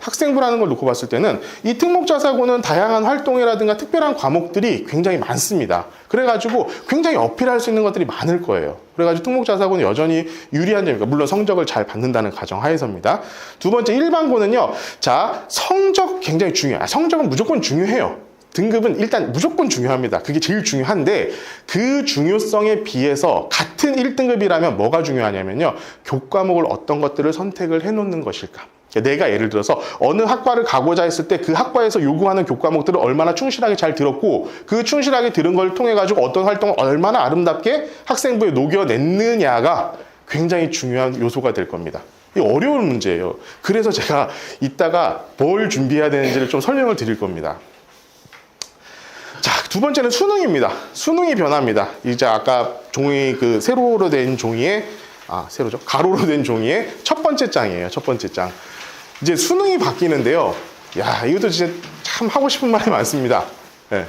이 특목자사고는 다양한 활동이라든가 특별한 과목들이 굉장히 많습니다. 그래가지고 굉장히 어필할 수 있는 것들이 많을 거예요. 그래가지고 특목자사고는 여전히 유리한 점이니까 물론 성적을 잘 받는다는 가정하에서입니다. 두 번째 일반고는요. 자, 성적 굉장히 중요해요. 성적은 무조건 중요해요. 등급은 일단 무조건 중요합니다. 그게 제일 중요한데 그 중요성에 비해서 같은 1등급이라면 뭐가 중요하냐면요. 교과목을 어떤 것들을 선택을 해놓는 것일까. 내가 예를 들어서 어느 학과를 가고자 했을 때 그 학과에서 요구하는 교과목들을 얼마나 충실하게 잘 들었고 그 충실하게 들은 걸 통해 가지고 어떤 활동을 얼마나 아름답게 학생부에 녹여냈느냐가 굉장히 중요한 요소가 될 겁니다. 이 어려운 문제예요. 그래서 제가 이따가 뭘 준비해야 되는지를 좀 설명을 드릴 겁니다. 자, 두 번째는 수능입니다. 수능이 변합니다. 이제 아까 종이 세로로 된 종이에 세로죠. 가로로 된 종이에 첫 번째 장이에요. 첫 번째 장. 이제 수능이 바뀌는데요. 야, 이것도 진짜 참 하고 싶은 말이 많습니다. 네.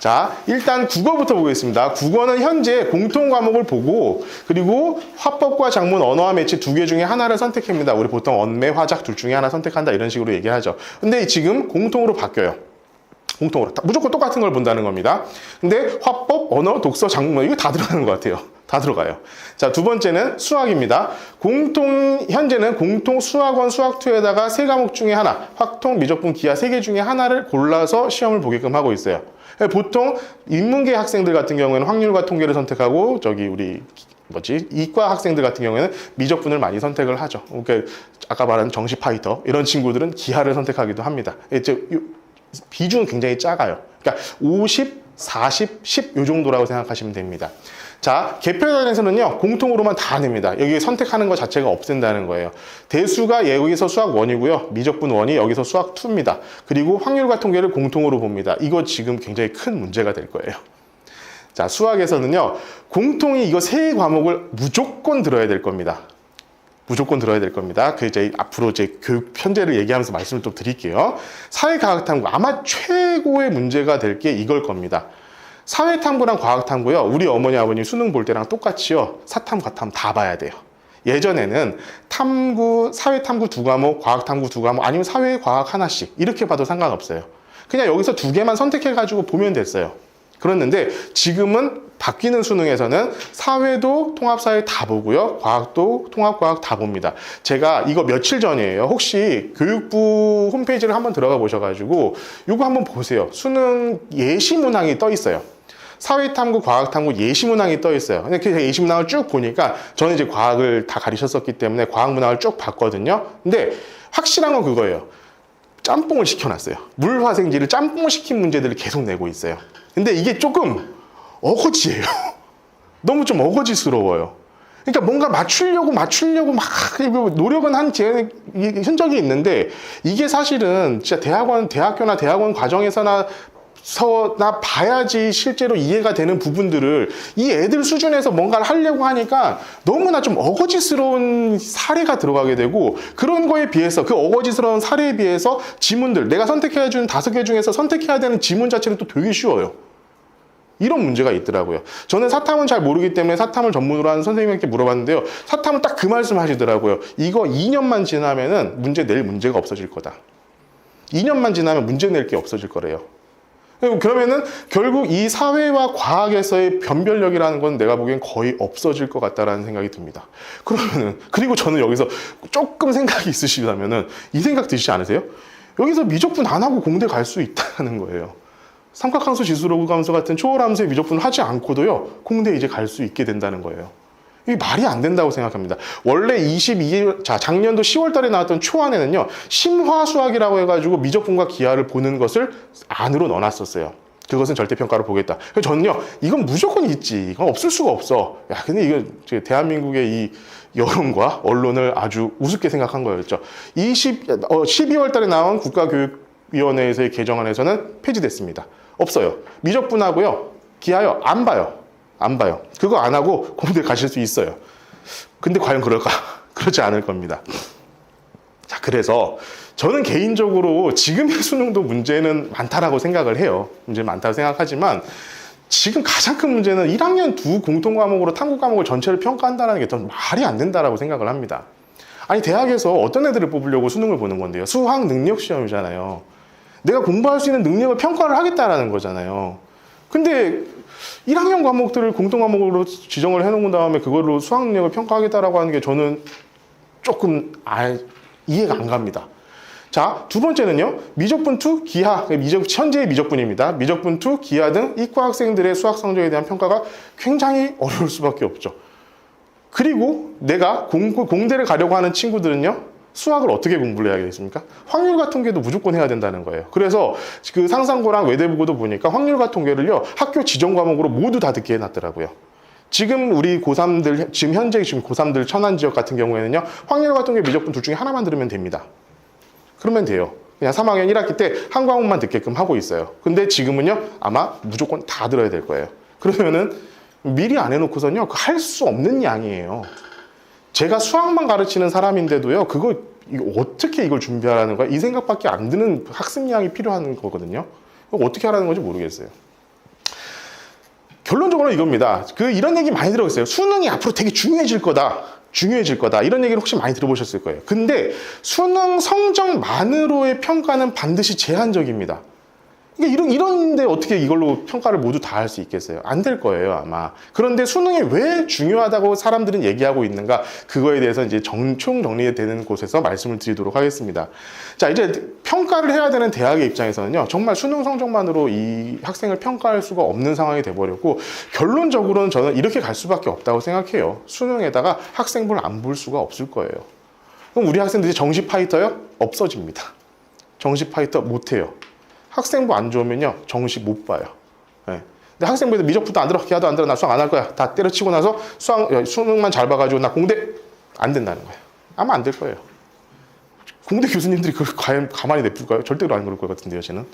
자, 일단 국어부터 보겠습니다. 국어는 현재 공통 과목을 보고 그리고 화법과 작문, 언어와 매체 두 개 중에 하나를 선택합니다. 우리 보통 언매, 화작 둘 중에 하나 선택한다 이런 식으로 얘기하죠. 근데 지금 공통으로 바뀌어요. 공통으로 무조건 똑같은 걸 본다는 겁니다. 근데 화법, 언어, 독서, 작문 이거 다 들어가는 것 같아요. 다 들어가요. 자, 두 번째는 수학입니다. 현재는 공통 수학원 수학2에다가 세 과목 중에 하나, 확통, 미적분, 기하 세 개 중에 하나를 골라서 시험을 보게끔 하고 있어요. 보통 인문계 학생들 같은 경우에는 확률과 통계를 선택하고 이과 학생들 같은 경우에는 미적분을 많이 선택을 하죠. 그러니까 아까 말한 정시 파이터 이런 친구들은 기하를 선택하기도 합니다. 이제 비중은 굉장히 작아요. 그러니까 50, 40, 10 요 정도라고 생각하시면 됩니다. 자, 개표단에서는요, 공통으로만 다 냅니다. 여기 선택하는 것 자체가 없앤다는 거예요. 대수가 여기서 수학 1이고요. 미적분 1이 여기서 수학 2입니다. 그리고 확률과 통계를 공통으로 봅니다. 이거 지금 굉장히 큰 문제가 될 거예요. 자, 수학에서는요, 공통이 이거 세 과목을 무조건 들어야 될 겁니다. 무조건 들어야 될 겁니다. 앞으로 교육 편제를 얘기하면서 말씀을 또 드릴게요. 사회과학탐구 아마 최고의 문제가 될 게 이걸 겁니다. 사회탐구랑 과학탐구요. 우리 어머니 아버님 수능 볼 때랑 똑같이요. 사탐, 과탐 다 봐야 돼요. 예전에는 사회탐구 두 과목, 과학탐구 두 과목 아니면 사회과학 하나씩 이렇게 봐도 상관없어요. 그냥 여기서 두 개만 선택해가지고 보면 됐어요. 그랬는데 지금은 바뀌는 수능에서는 사회도 통합사회 다 보고요. 과학도 통합과학 다 봅니다. 제가 이거 며칠 전이에요. 혹시 교육부 홈페이지를 한번 들어가 보셔가지고 이거 한번 보세요. 수능 예시문항이 떠 있어요. 사회탐구, 과학탐구 예시문항이 떠 있어요. 근데 그 예시문항을 쭉 보니까 저는 이제 과학을 다 가르쳤었기 때문에 과학문항을 쭉 봤거든요. 근데 확실한 건 그거예요. 짬뽕을 시켜놨어요. 물화생지를 짬뽕 시킨 문제들을 계속 내고 있어요. 근데 이게 조금 어거지예요. 너무 좀 어거지스러워요. 그러니까 뭔가 맞추려고 막 노력은 한 흔적이 있는데 이게 사실은 진짜 대학교나 대학원 과정에서나 나 봐야지 실제로 이해가 되는 부분들을 이 애들 수준에서 뭔가를 하려고 하니까 너무나 좀 어거지스러운 사례가 들어가게 되고, 그런 거에 비해서 그 어거지스러운 사례에 비해서 지문들, 내가 선택해야 주는 5개 중에서 선택해야 되는 지문 자체는 또 되게 쉬워요. 이런 문제가 있더라고요. 저는 사탐은 잘 모르기 때문에 사탐을 전문으로 하는 선생님께 물어봤는데요. 사탐은 딱 그 말씀 하시더라고요. 이거 2년만 지나면은 문제 낼 문제가 없어질 거다. 2년만 지나면 문제 낼 게 없어질 거래요. 그러면은 결국 이 사회와 과학에서의 변별력이라는 건 내가 보기엔 거의 없어질 것 같다라는 생각이 듭니다. 그러면은, 그리고 저는 여기서 조금 생각이 있으시다면은 이 생각 드시지 않으세요? 여기서 미적분 안 하고 공대 갈 수 있다는 거예요. 삼각함수, 지수로그함수 같은 초월함수의 미적분을 하지 않고도요, 공대에 이제 갈 수 있게 된다는 거예요. 이게 말이 안 된다고 생각합니다. 원래 22일, 작년도 10월 달에 나왔던 초안에는요, 심화수학이라고 해가지고 미적분과 기하를 보는 것을 안으로 넣어놨었어요. 그것은 절대평가로 보겠다. 그래서 저는요, 이건 무조건 있지. 이건 없을 수가 없어. 야, 근데 이거 대한민국의 이 여론과 언론을 아주 우습게 생각한 거였죠. 12월 달에 나온 국가교육위원회에서의 개정안에서는 폐지됐습니다. 없어요. 미적분하고요, 기하요, 안 봐요. 안 봐요. 그거 안 하고 공대 가실 수 있어요. 근데 과연 그럴까? 그렇지 않을 겁니다. 자, 그래서 저는 개인적으로 지금의 수능도 문제는 많다라고 생각을 해요. 문제 많다고 생각하지만 지금 가장 큰 문제는 1학년 두 공통 과목으로 탐구 과목을 전체를 평가한다는 게 전 말이 안 된다라고 생각을 합니다. 아니, 대학에서 어떤 애들을 뽑으려고 수능을 보는 건데요? 수학 능력 시험이잖아요. 내가 공부할 수 있는 능력을 평가를 하겠다라는 거잖아요. 근데 1학년 과목들을 공통 과목으로 지정을 해놓은 다음에 그걸로 수학 능력을 평가하겠다라고 하는 게 저는 조금 이해가 안 갑니다. 자, 두 번째는요, 미적분 2, 기하, 현재의 미적분입니다. 미적분 2, 기하 등 이과 학생들의 수학 성적에 대한 평가가 굉장히 어려울 수밖에 없죠. 그리고 내가 공대를 가려고 하는 친구들은요, 수학을 어떻게 공부를 해야 되겠습니까? 확률과 통계도 무조건 해야 된다는 거예요. 그래서 그 상상고랑 외대부고도 보니까 확률과 통계를요, 학교 지정 과목으로 모두 다 듣게 해놨더라고요. 지금 우리 고3들, 현재 고3들 천안 지역 같은 경우에는요, 확률과 통계, 미적분 둘 중에 하나만 들으면 됩니다. 그러면 돼요. 그냥 3학년 1학기 때 한 과목만 듣게끔 하고 있어요. 근데 지금은요, 아마 무조건 다 들어야 될 거예요. 그러면은 미리 안 해놓고선요, 할 수 없는 양이에요. 제가 수학만 가르치는 사람인데도요, 이거 어떻게 이걸 준비하라는 거야? 이 생각밖에 안 드는 학습량이 필요한 거거든요. 어떻게 하라는 건지 모르겠어요. 결론적으로 이겁니다. 이런 얘기 많이 들어봤어요. 수능이 앞으로 되게 중요해질 거다. 이런 얘기를 혹시 많이 들어보셨을 거예요. 근데 수능 성적만으로의 평가는 반드시 제한적입니다. 그러니까 이런데 어떻게 이걸로 평가를 모두 다 할 수 있겠어요? 안 될 거예요, 아마. 그런데 수능이 왜 중요하다고 사람들은 얘기하고 있는가? 그거에 대해서 이제 총정리되는 곳에서 말씀을 드리도록 하겠습니다. 자, 이제 평가를 해야 되는 대학의 입장에서는요, 정말 수능 성적만으로 이 학생을 평가할 수가 없는 상황이 돼버렸고, 결론적으로는 저는 이렇게 갈 수밖에 없다고 생각해요. 수능에다가 학생부를 안 볼 수가 없을 거예요. 그럼 우리 학생들이 정시 파이터요? 없어집니다. 정시 파이터 못해요. 학생부 안 좋으면요, 정시 못 봐요. 네. 근데 학생부에도 미적분도 안 들어, 기하도 안 들어, 나 수학 안 할 거야. 다 때려치고 나서 수능만 잘 봐가지고 나 공대 안 된다는 거예요. 아마 안 될 거예요. 공대 교수님들이 그걸 과연 가만히 냅둘까요? 절대로 안 그럴 것 같은데요, 저는.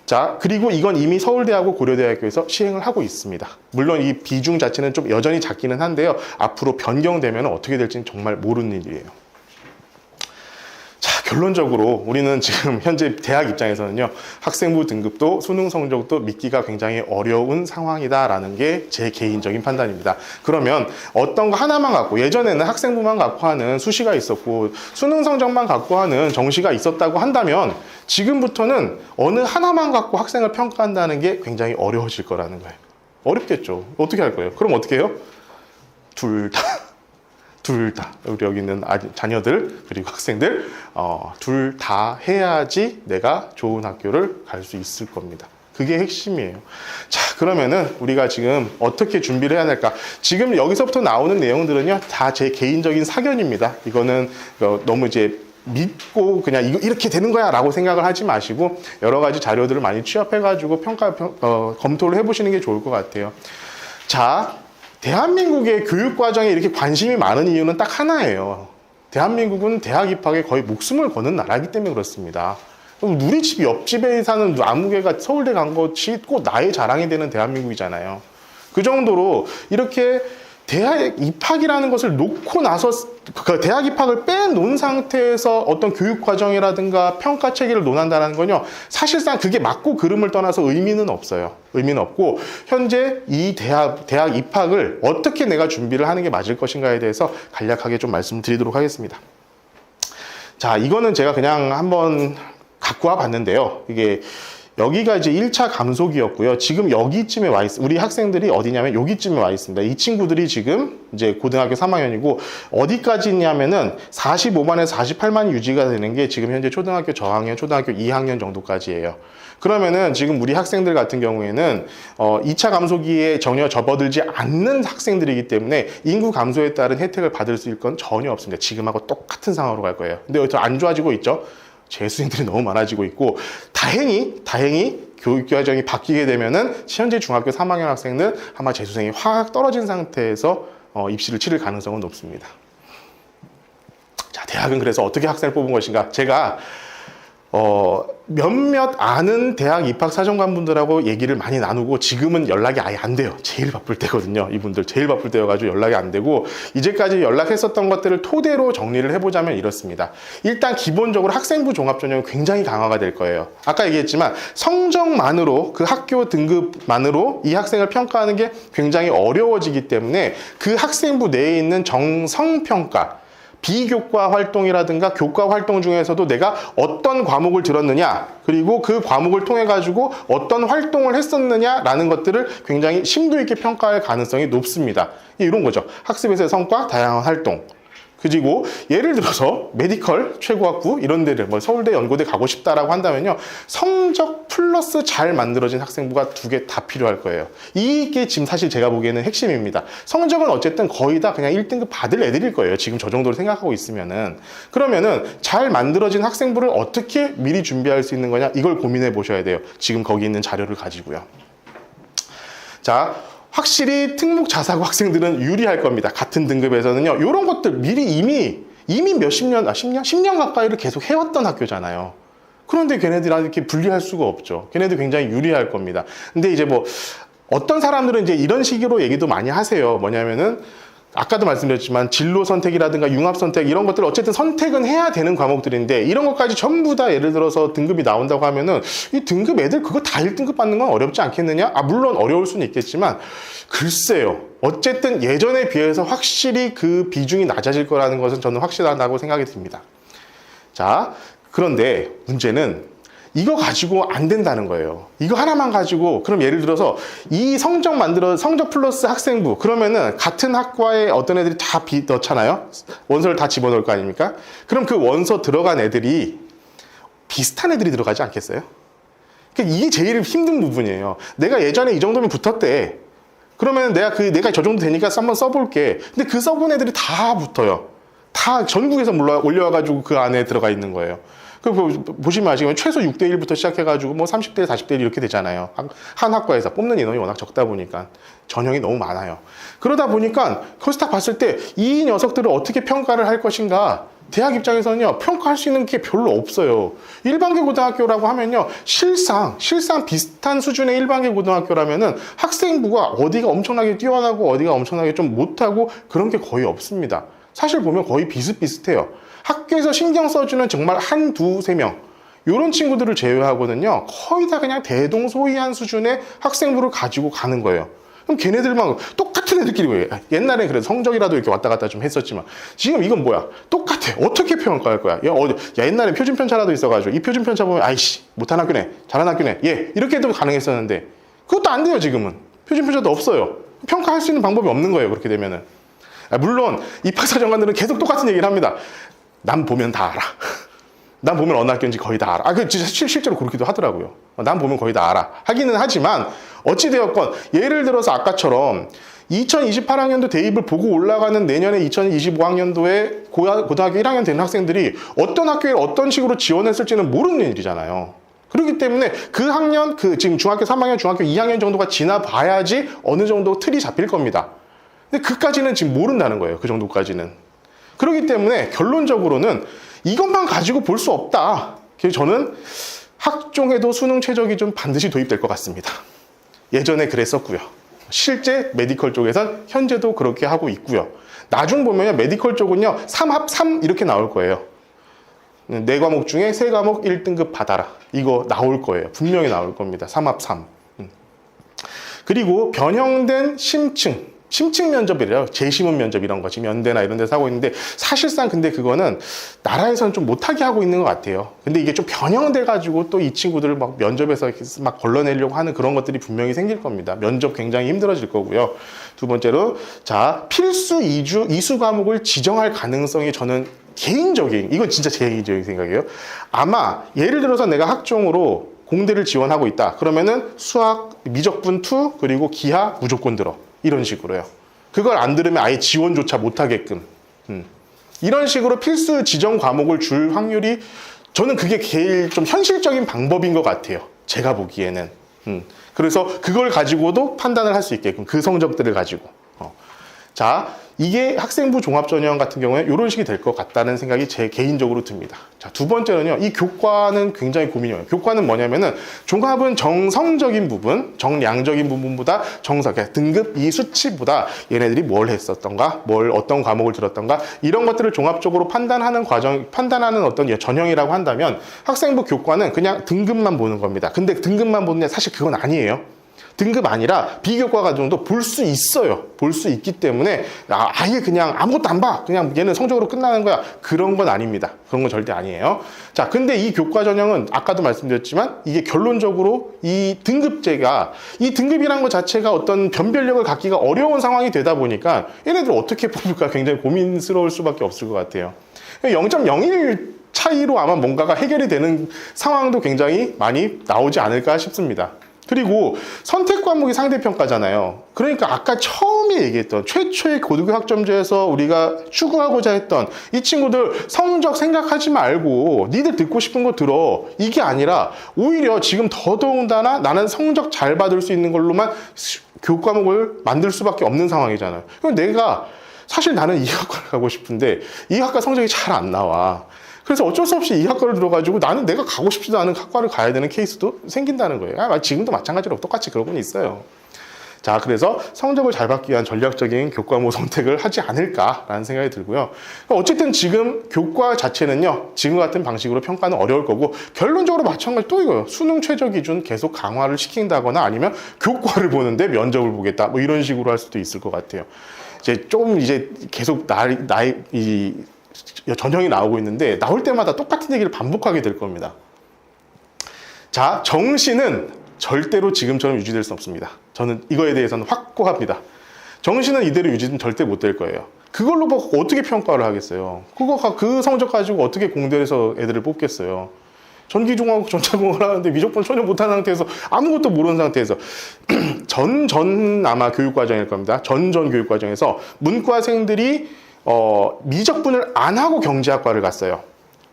자, 그리고 이건 이미 서울대하고 고려대학교에서 시행을 하고 있습니다. 물론 이 비중 자체는 좀 여전히 작기는 한데요. 앞으로 변경되면 어떻게 될지는 정말 모르는 일이에요. 결론적으로 우리는 지금 현재 대학 입장에서는요, 학생부 등급도 수능 성적도 믿기가 굉장히 어려운 상황이다라는 게 제 개인적인 판단입니다. 그러면 어떤 거 하나만 갖고, 예전에는 학생부만 갖고 하는 수시가 있었고 수능 성적만 갖고 하는 정시가 있었다고 한다면 지금부터는 어느 하나만 갖고 학생을 평가한다는 게 굉장히 어려워질 거라는 거예요. 어렵겠죠. 어떻게 할 거예요? 그럼 어떻게 해요? 둘 다 우리 여기 있는 자녀들 그리고 학생들 둘 다 해야지 내가 좋은 학교를 갈 수 있을 겁니다. 그게 핵심이에요. 자, 그러면은 우리가 지금 어떻게 준비를 해야 할까? 지금 여기서부터 나오는 내용들은요, 다 제 개인적인 사견입니다. 이거는 너무 이제 믿고 그냥 이렇게 되는 거야 라고 생각을 하지 마시고 여러 가지 자료들을 많이 취합해가지고 검토를 해보시는 게 좋을 것 같아요. 자, 대한민국의 교육 과정에 이렇게 관심이 많은 이유는 딱 하나예요. 대한민국은 대학 입학에 거의 목숨을 거는 나라이기 때문에 그렇습니다. 우리 집 옆집에 사는 아무개가 서울대 간 것이 꼭 나의 자랑이 되는 대한민국이잖아요. 그 정도로 이렇게 대학 입학이라는 것을 놓고 나서 그 대학 입학을 빼놓은 상태에서 어떤 교육 과정이라든가 평가 체계를 논한다는 건요, 사실상 그게 맞고 그름을 떠나서 의미는 없어요. 의미는 없고, 현재 이 대학 입학을 어떻게 내가 준비를 하는 게 맞을 것인가에 대해서 간략하게 좀 말씀드리도록 하겠습니다. 자, 이거는 제가 그냥 한번 갖고 와 봤는데요. 이게 여기가 이제 1차 감속이었고요. 지금 여기쯤에 와 있어요. 우리 학생들이 어디냐면 여기쯤에 와 있습니다. 이 친구들이 지금 이제 고등학교 3학년이고 어디까지 있냐면은 45만에서 48만이 유지가 되는 게 지금 현재 초등학교 저학년, 초등학교 2학년 정도까지예요. 그러면은 지금 우리 학생들 같은 경우에는 2차 감소기에 전혀 접어들지 않는 학생들이기 때문에 인구 감소에 따른 혜택을 받을 수 있을 건 전혀 없습니다. 지금하고 똑같은 상황으로 갈 거예요. 근데 더 안 좋아지고 있죠. 재수생들이 너무 많아지고 있고, 다행히 교육 과정이 바뀌게 되면은 현재 중학교 3학년 학생은 아마 재수생이 확 떨어진 상태에서 입시를 치를 가능성은 높습니다. 자, 대학은 그래서 어떻게 학생을 뽑은 것인가? 제가 몇몇 아는 대학 입학 사정관분들하고 얘기를 많이 나누고, 지금은 연락이 아예 안 돼요. 제일 바쁠 때거든요. 이분들 제일 바쁠 때여가지고 연락이 안 되고, 이제까지 연락했었던 것들을 토대로 정리를 해보자면 이렇습니다. 일단 기본적으로 학생부 종합전형은 굉장히 강화가 될 거예요. 아까 얘기했지만 성적만으로, 그 학교 등급만으로 이 학생을 평가하는 게 굉장히 어려워지기 때문에 그 학생부 내에 있는 정성평가, 비교과 활동이라든가 교과 활동 중에서도 내가 어떤 과목을 들었느냐, 그리고 그 과목을 통해 가지고 어떤 활동을 했었느냐라는 것들을 굉장히 심도 있게 평가할 가능성이 높습니다. 이런 거죠. 학습에서의 성과, 다양한 활동. 그리고 예를 들어서 메디컬, 최고학부 이런 데를 서울대, 연고대 가고 싶다라고 한다면요, 성적 플러스 잘 만들어진 학생부가 2개 다 필요할 거예요. 이게 지금 사실 제가 보기에는 핵심입니다. 성적은 어쨌든 거의 다 그냥 1등급 받을 애들일 거예요. 지금 저 정도로 생각하고 있으면은. 그러면은 잘 만들어진 학생부를 어떻게 미리 준비할 수 있는 거냐, 이걸 고민해 보셔야 돼요. 지금 거기 있는 자료를 가지고요. 자, 확실히 특목 자사고 학생들은 유리할 겁니다. 같은 등급에서는요. 이런 것들 미리 이미 몇십 년, 10년 가까이를 계속 해왔던 학교잖아요. 그런데 걔네들한테 이렇게 분리할 수가 없죠. 걔네들 굉장히 유리할 겁니다. 근데 이제 어떤 사람들은 이제 이런 식으로 얘기도 많이 하세요. 뭐냐면은 아까도 말씀드렸지만 진로 선택이라든가 융합 선택 이런 것들 어쨌든 선택은 해야 되는 과목들인데, 이런 것까지 전부 다 예를 들어서 등급이 나온다고 하면은 이 등급 애들 그거 다 1등급 받는 건 어렵지 않겠느냐? 물론 어려울 수는 있겠지만 글쎄요. 어쨌든 예전에 비해서 확실히 그 비중이 낮아질 거라는 것은 저는 확실하다고 생각이 듭니다. 자, 그런데 문제는 이거 가지고 안 된다는 거예요. 이거 하나만 가지고, 그럼 예를 들어서 이 성적 플러스 학생부, 그러면은 같은 학과에 어떤 애들이 다 넣잖아요. 원서를 다 집어넣을 거 아닙니까? 그럼 그 원서 들어간 애들이 비슷한 애들이 들어가지 않겠어요? 그러니까 이게 제일 힘든 부분이에요. 내가 예전에 이 정도면 붙었대. 그러면 내가 저 정도 되니까 한번 써볼게. 근데 그 써본 애들이 다 붙어요. 다 전국에서 올려와가지고 그 안에 들어가 있는 거예요. 보시면 아시겠지만 최소 6대1부터 시작해가지고 30대1, 40대1 이렇게 되잖아요. 한 학과에서 뽑는 인원이 워낙 적다 보니까 전형이 너무 많아요. 그러다 보니까 거기서 딱 봤을 때 이 녀석들을 어떻게 평가를 할 것인가, 대학 입장에서는요, 평가할 수 있는 게 별로 없어요. 일반계 고등학교라고 하면요, 실상 비슷한 수준의 일반계 고등학교라면은 학생부가 어디가 엄청나게 뛰어나고 어디가 엄청나게 좀 못하고 그런 게 거의 없습니다. 사실 보면 거의 비슷비슷해요. 학교에서 신경 써주는 정말 두세 명, 이런 친구들을 제외하고는요, 거의 다 그냥 대동소이한 수준의 학생부를 가지고 가는 거예요. 그럼 걔네들만 똑같은 애들끼리, 옛날에 그래도 성적이라도 이렇게 왔다 갔다 좀 했었지만, 지금 이건 뭐야? 똑같아. 어떻게 평가할 거야? 옛날에 표준편차라도 있어가지고, 이 표준편차 보면, 아이씨, 못한 학교네, 잘한 학교네, 이렇게 해도 가능했었는데, 그것도 안 돼요, 지금은. 표준편차도 없어요. 평가할 수 있는 방법이 없는 거예요, 그렇게 되면은. 물론, 입학사정관들은 계속 똑같은 얘기를 합니다. 남 보면 다 알아. 난 보면 어느 학교인지 거의 다 알아. 진짜 실제로 그렇기도 하더라고요. 난 보면 거의 다 알아. 하기는 하지만 어찌되었건 예를 들어서 아까처럼 2028학년도 대입을 보고 올라가는 내년에 2025학년도에 고등학교 1학년 되는 학생들이 어떤 학교에 어떤 식으로 지원했을지는 모르는 일이잖아요. 그렇기 때문에 그 학년, 지금 중학교 3학년, 중학교 2학년 정도가 지나봐야지 어느 정도 틀이 잡힐 겁니다. 근데 그까지는 지금 모른다는 거예요. 그 정도까지는. 그렇기 때문에 결론적으로는 이것만 가지고 볼 수 없다. 그래서 저는 학종에도 수능 최적이 좀 반드시 도입될 것 같습니다. 예전에 그랬었고요. 실제 메디컬 쪽에선 현재도 그렇게 하고 있고요. 나중 보면요, 메디컬 쪽은요 3합 3 이렇게 나올 거예요. 4과목 중에 3과목 1등급 받아라, 이거 나올 거예요. 분명히 나올 겁니다. 3합 3. 그리고 변형된 심층 면접이래요. 재심은 면접 이런 거 지금 연대나 이런 데서 하고 있는데, 사실상 근데 그거는 나라에서는 좀 못하게 하고 있는 것 같아요. 근데 이게 좀 변형돼 가지고 또 이 친구들을 막 면접에서 막 걸러내려고 하는 그런 것들이 분명히 생길 겁니다. 면접 굉장히 힘들어질 거고요. 두 번째로, 자, 필수 이수 과목을 지정할 가능성이, 저는 개인적인, 이건 진짜 제 개인적인 생각이에요. 아마 예를 들어서 내가 학종으로 공대를 지원하고 있다. 그러면은 수학, 미적분 2, 그리고 기하 무조건 들어. 이런 식으로요. 그걸 안 들으면 아예 지원조차 못하게끔. 이런 식으로 필수 지정 과목을 줄 확률이, 저는 그게 제일 좀 현실적인 방법인 것 같아요. 제가 보기에는. 그래서 그걸 가지고도 판단을 할 수 있게끔, 그 성적들을 가지고. 자, 이게 학생부 종합전형 같은 경우에 이런 식이 될 것 같다는 생각이 제 개인적으로 듭니다. 자, 두 번째는요, 이 교과는 굉장히 고민이에요. 교과는 뭐냐면은, 종합은 정성적인 부분, 정량적인 부분보다 정석, 등급 이 수치보다 얘네들이 뭘 했었던가, 어떤 과목을 들었던가, 이런 것들을 종합적으로 판단하는 어떤 전형이라고 한다면, 학생부 교과는 그냥 등급만 보는 겁니다. 근데 등급만 보는 게 사실 그건 아니에요. 등급 아니라 비교과 과정도 볼 수 있어요. 볼 수 있기 때문에 아예 그냥 아무것도 안 봐, 그냥 얘는 성적으로 끝나는 거야, 그런 건 아닙니다. 그런 건 절대 아니에요. 자, 근데 이 교과 전형은 아까도 말씀드렸지만, 이게 결론적으로 이 등급제가, 이 등급이라는 것 자체가 어떤 변별력을 갖기가 어려운 상황이 되다 보니까 얘네들 어떻게 뽑을까 굉장히 고민스러울 수밖에 없을 것 같아요. 0.01 차이로 아마 뭔가가 해결이 되는 상황도 굉장히 많이 나오지 않을까 싶습니다. 그리고 선택 과목이 상대평가잖아요. 그러니까 아까 처음에 얘기했던 최초의 고등교 학점제에서 우리가 추구하고자 했던, 이 친구들 성적 생각하지 말고 니들 듣고 싶은 거 들어, 이게 아니라 오히려 지금 더더군다나 나는 성적 잘 받을 수 있는 걸로만 교과목을 만들 수밖에 없는 상황이잖아요. 그럼 내가 사실 나는 이 학과를 가고 싶은데 이 학과 성적이 잘 안 나와. 그래서 어쩔 수 없이 이 학과를 들어가지고 나는 내가 가고 싶지도 않은 학과를 가야 되는 케이스도 생긴다는 거예요. 지금도 마찬가지로 똑같이 그러고는 있어요. 자, 그래서 성적을 잘 받기 위한 전략적인 교과목 선택을 하지 않을까라는 생각이 들고요. 어쨌든 지금 교과 자체는요, 지금 같은 방식으로 평가는 어려울 거고, 결론적으로 마찬가지 또 이거예요. 수능 최저 기준 계속 강화를 시킨다거나, 아니면 교과를 보는데 면접을 보겠다, 뭐 이런 식으로 할 수도 있을 것 같아요. 이제 계속 이 전형이 나오고 있는데, 나올 때마다 똑같은 얘기를 반복하게 될 겁니다. 자, 정시는 절대로 지금처럼 유지될 수 없습니다. 저는 이거에 대해서는 확고합니다. 정시는 이대로 유지는 절대 못 될 거예요. 그걸로 뭐 어떻게 평가를 하겠어요? 그 성적 가지고 어떻게 공대에서 애들을 뽑겠어요? 전기종합, 전자공학을 하는데 미적분 전혀 못하는 상태에서, 아무것도 모르는 상태에서 아마 교육과정일 겁니다. 전 교육과정에서 문과생들이 미적분을 안 하고 경제학과를 갔어요.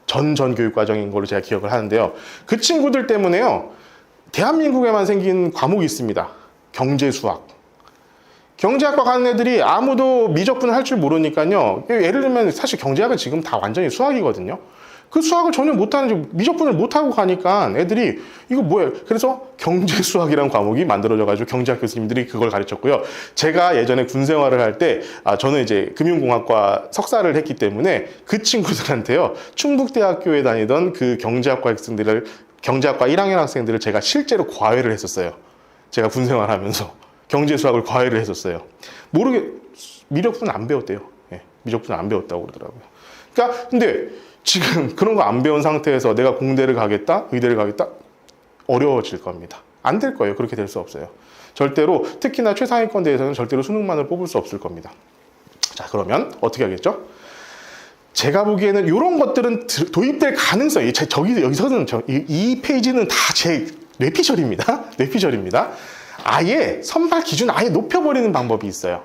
전 교육과정인 걸로 제가 기억을 하는데요. 그 친구들 때문에요, 대한민국에만 생긴 과목이 있습니다. 경제수학. 경제학과 가는 애들이 아무도 미적분을 할 줄 모르니까요. 예를 들면 사실 경제학은 지금 다 완전히 수학이거든요. 그 수학을 전혀 못하는, 미적분을 못하고 가니까 애들이 이거 뭐예요? 그래서 경제수학이라는 과목이 만들어져가지고 경제학 교수님들이 그걸 가르쳤고요. 제가 예전에 군 생활을 할 때, 저는 이제 금융공학과 석사를 했기 때문에 그 친구들한테요, 충북대학교에 다니던 그 경제학과 1학년 학생들을 제가 실제로 과외를 했었어요. 제가 군 생활하면서 경제수학을 과외를 했었어요. 미적분은 안 배웠대요. 예, 미적분은 안 배웠다고 그러더라고요. 그러니까 근데 지금 그런 거 안 배운 상태에서 내가 공대를 가겠다, 의대를 가겠다, 어려워질 겁니다. 안 될 거예요. 그렇게 될 수 없어요. 절대로, 특히나 최상위권 대에서는 절대로 수능만을 뽑을 수 없을 겁니다. 자, 그러면 어떻게 하겠죠? 제가 보기에는 이런 것들은 도입될 가능성이, 여기서는 이 페이지는 다 제 뇌피셜입니다. 뇌피셜입니다. 아예 선발 기준 아예 높여버리는 방법이 있어요.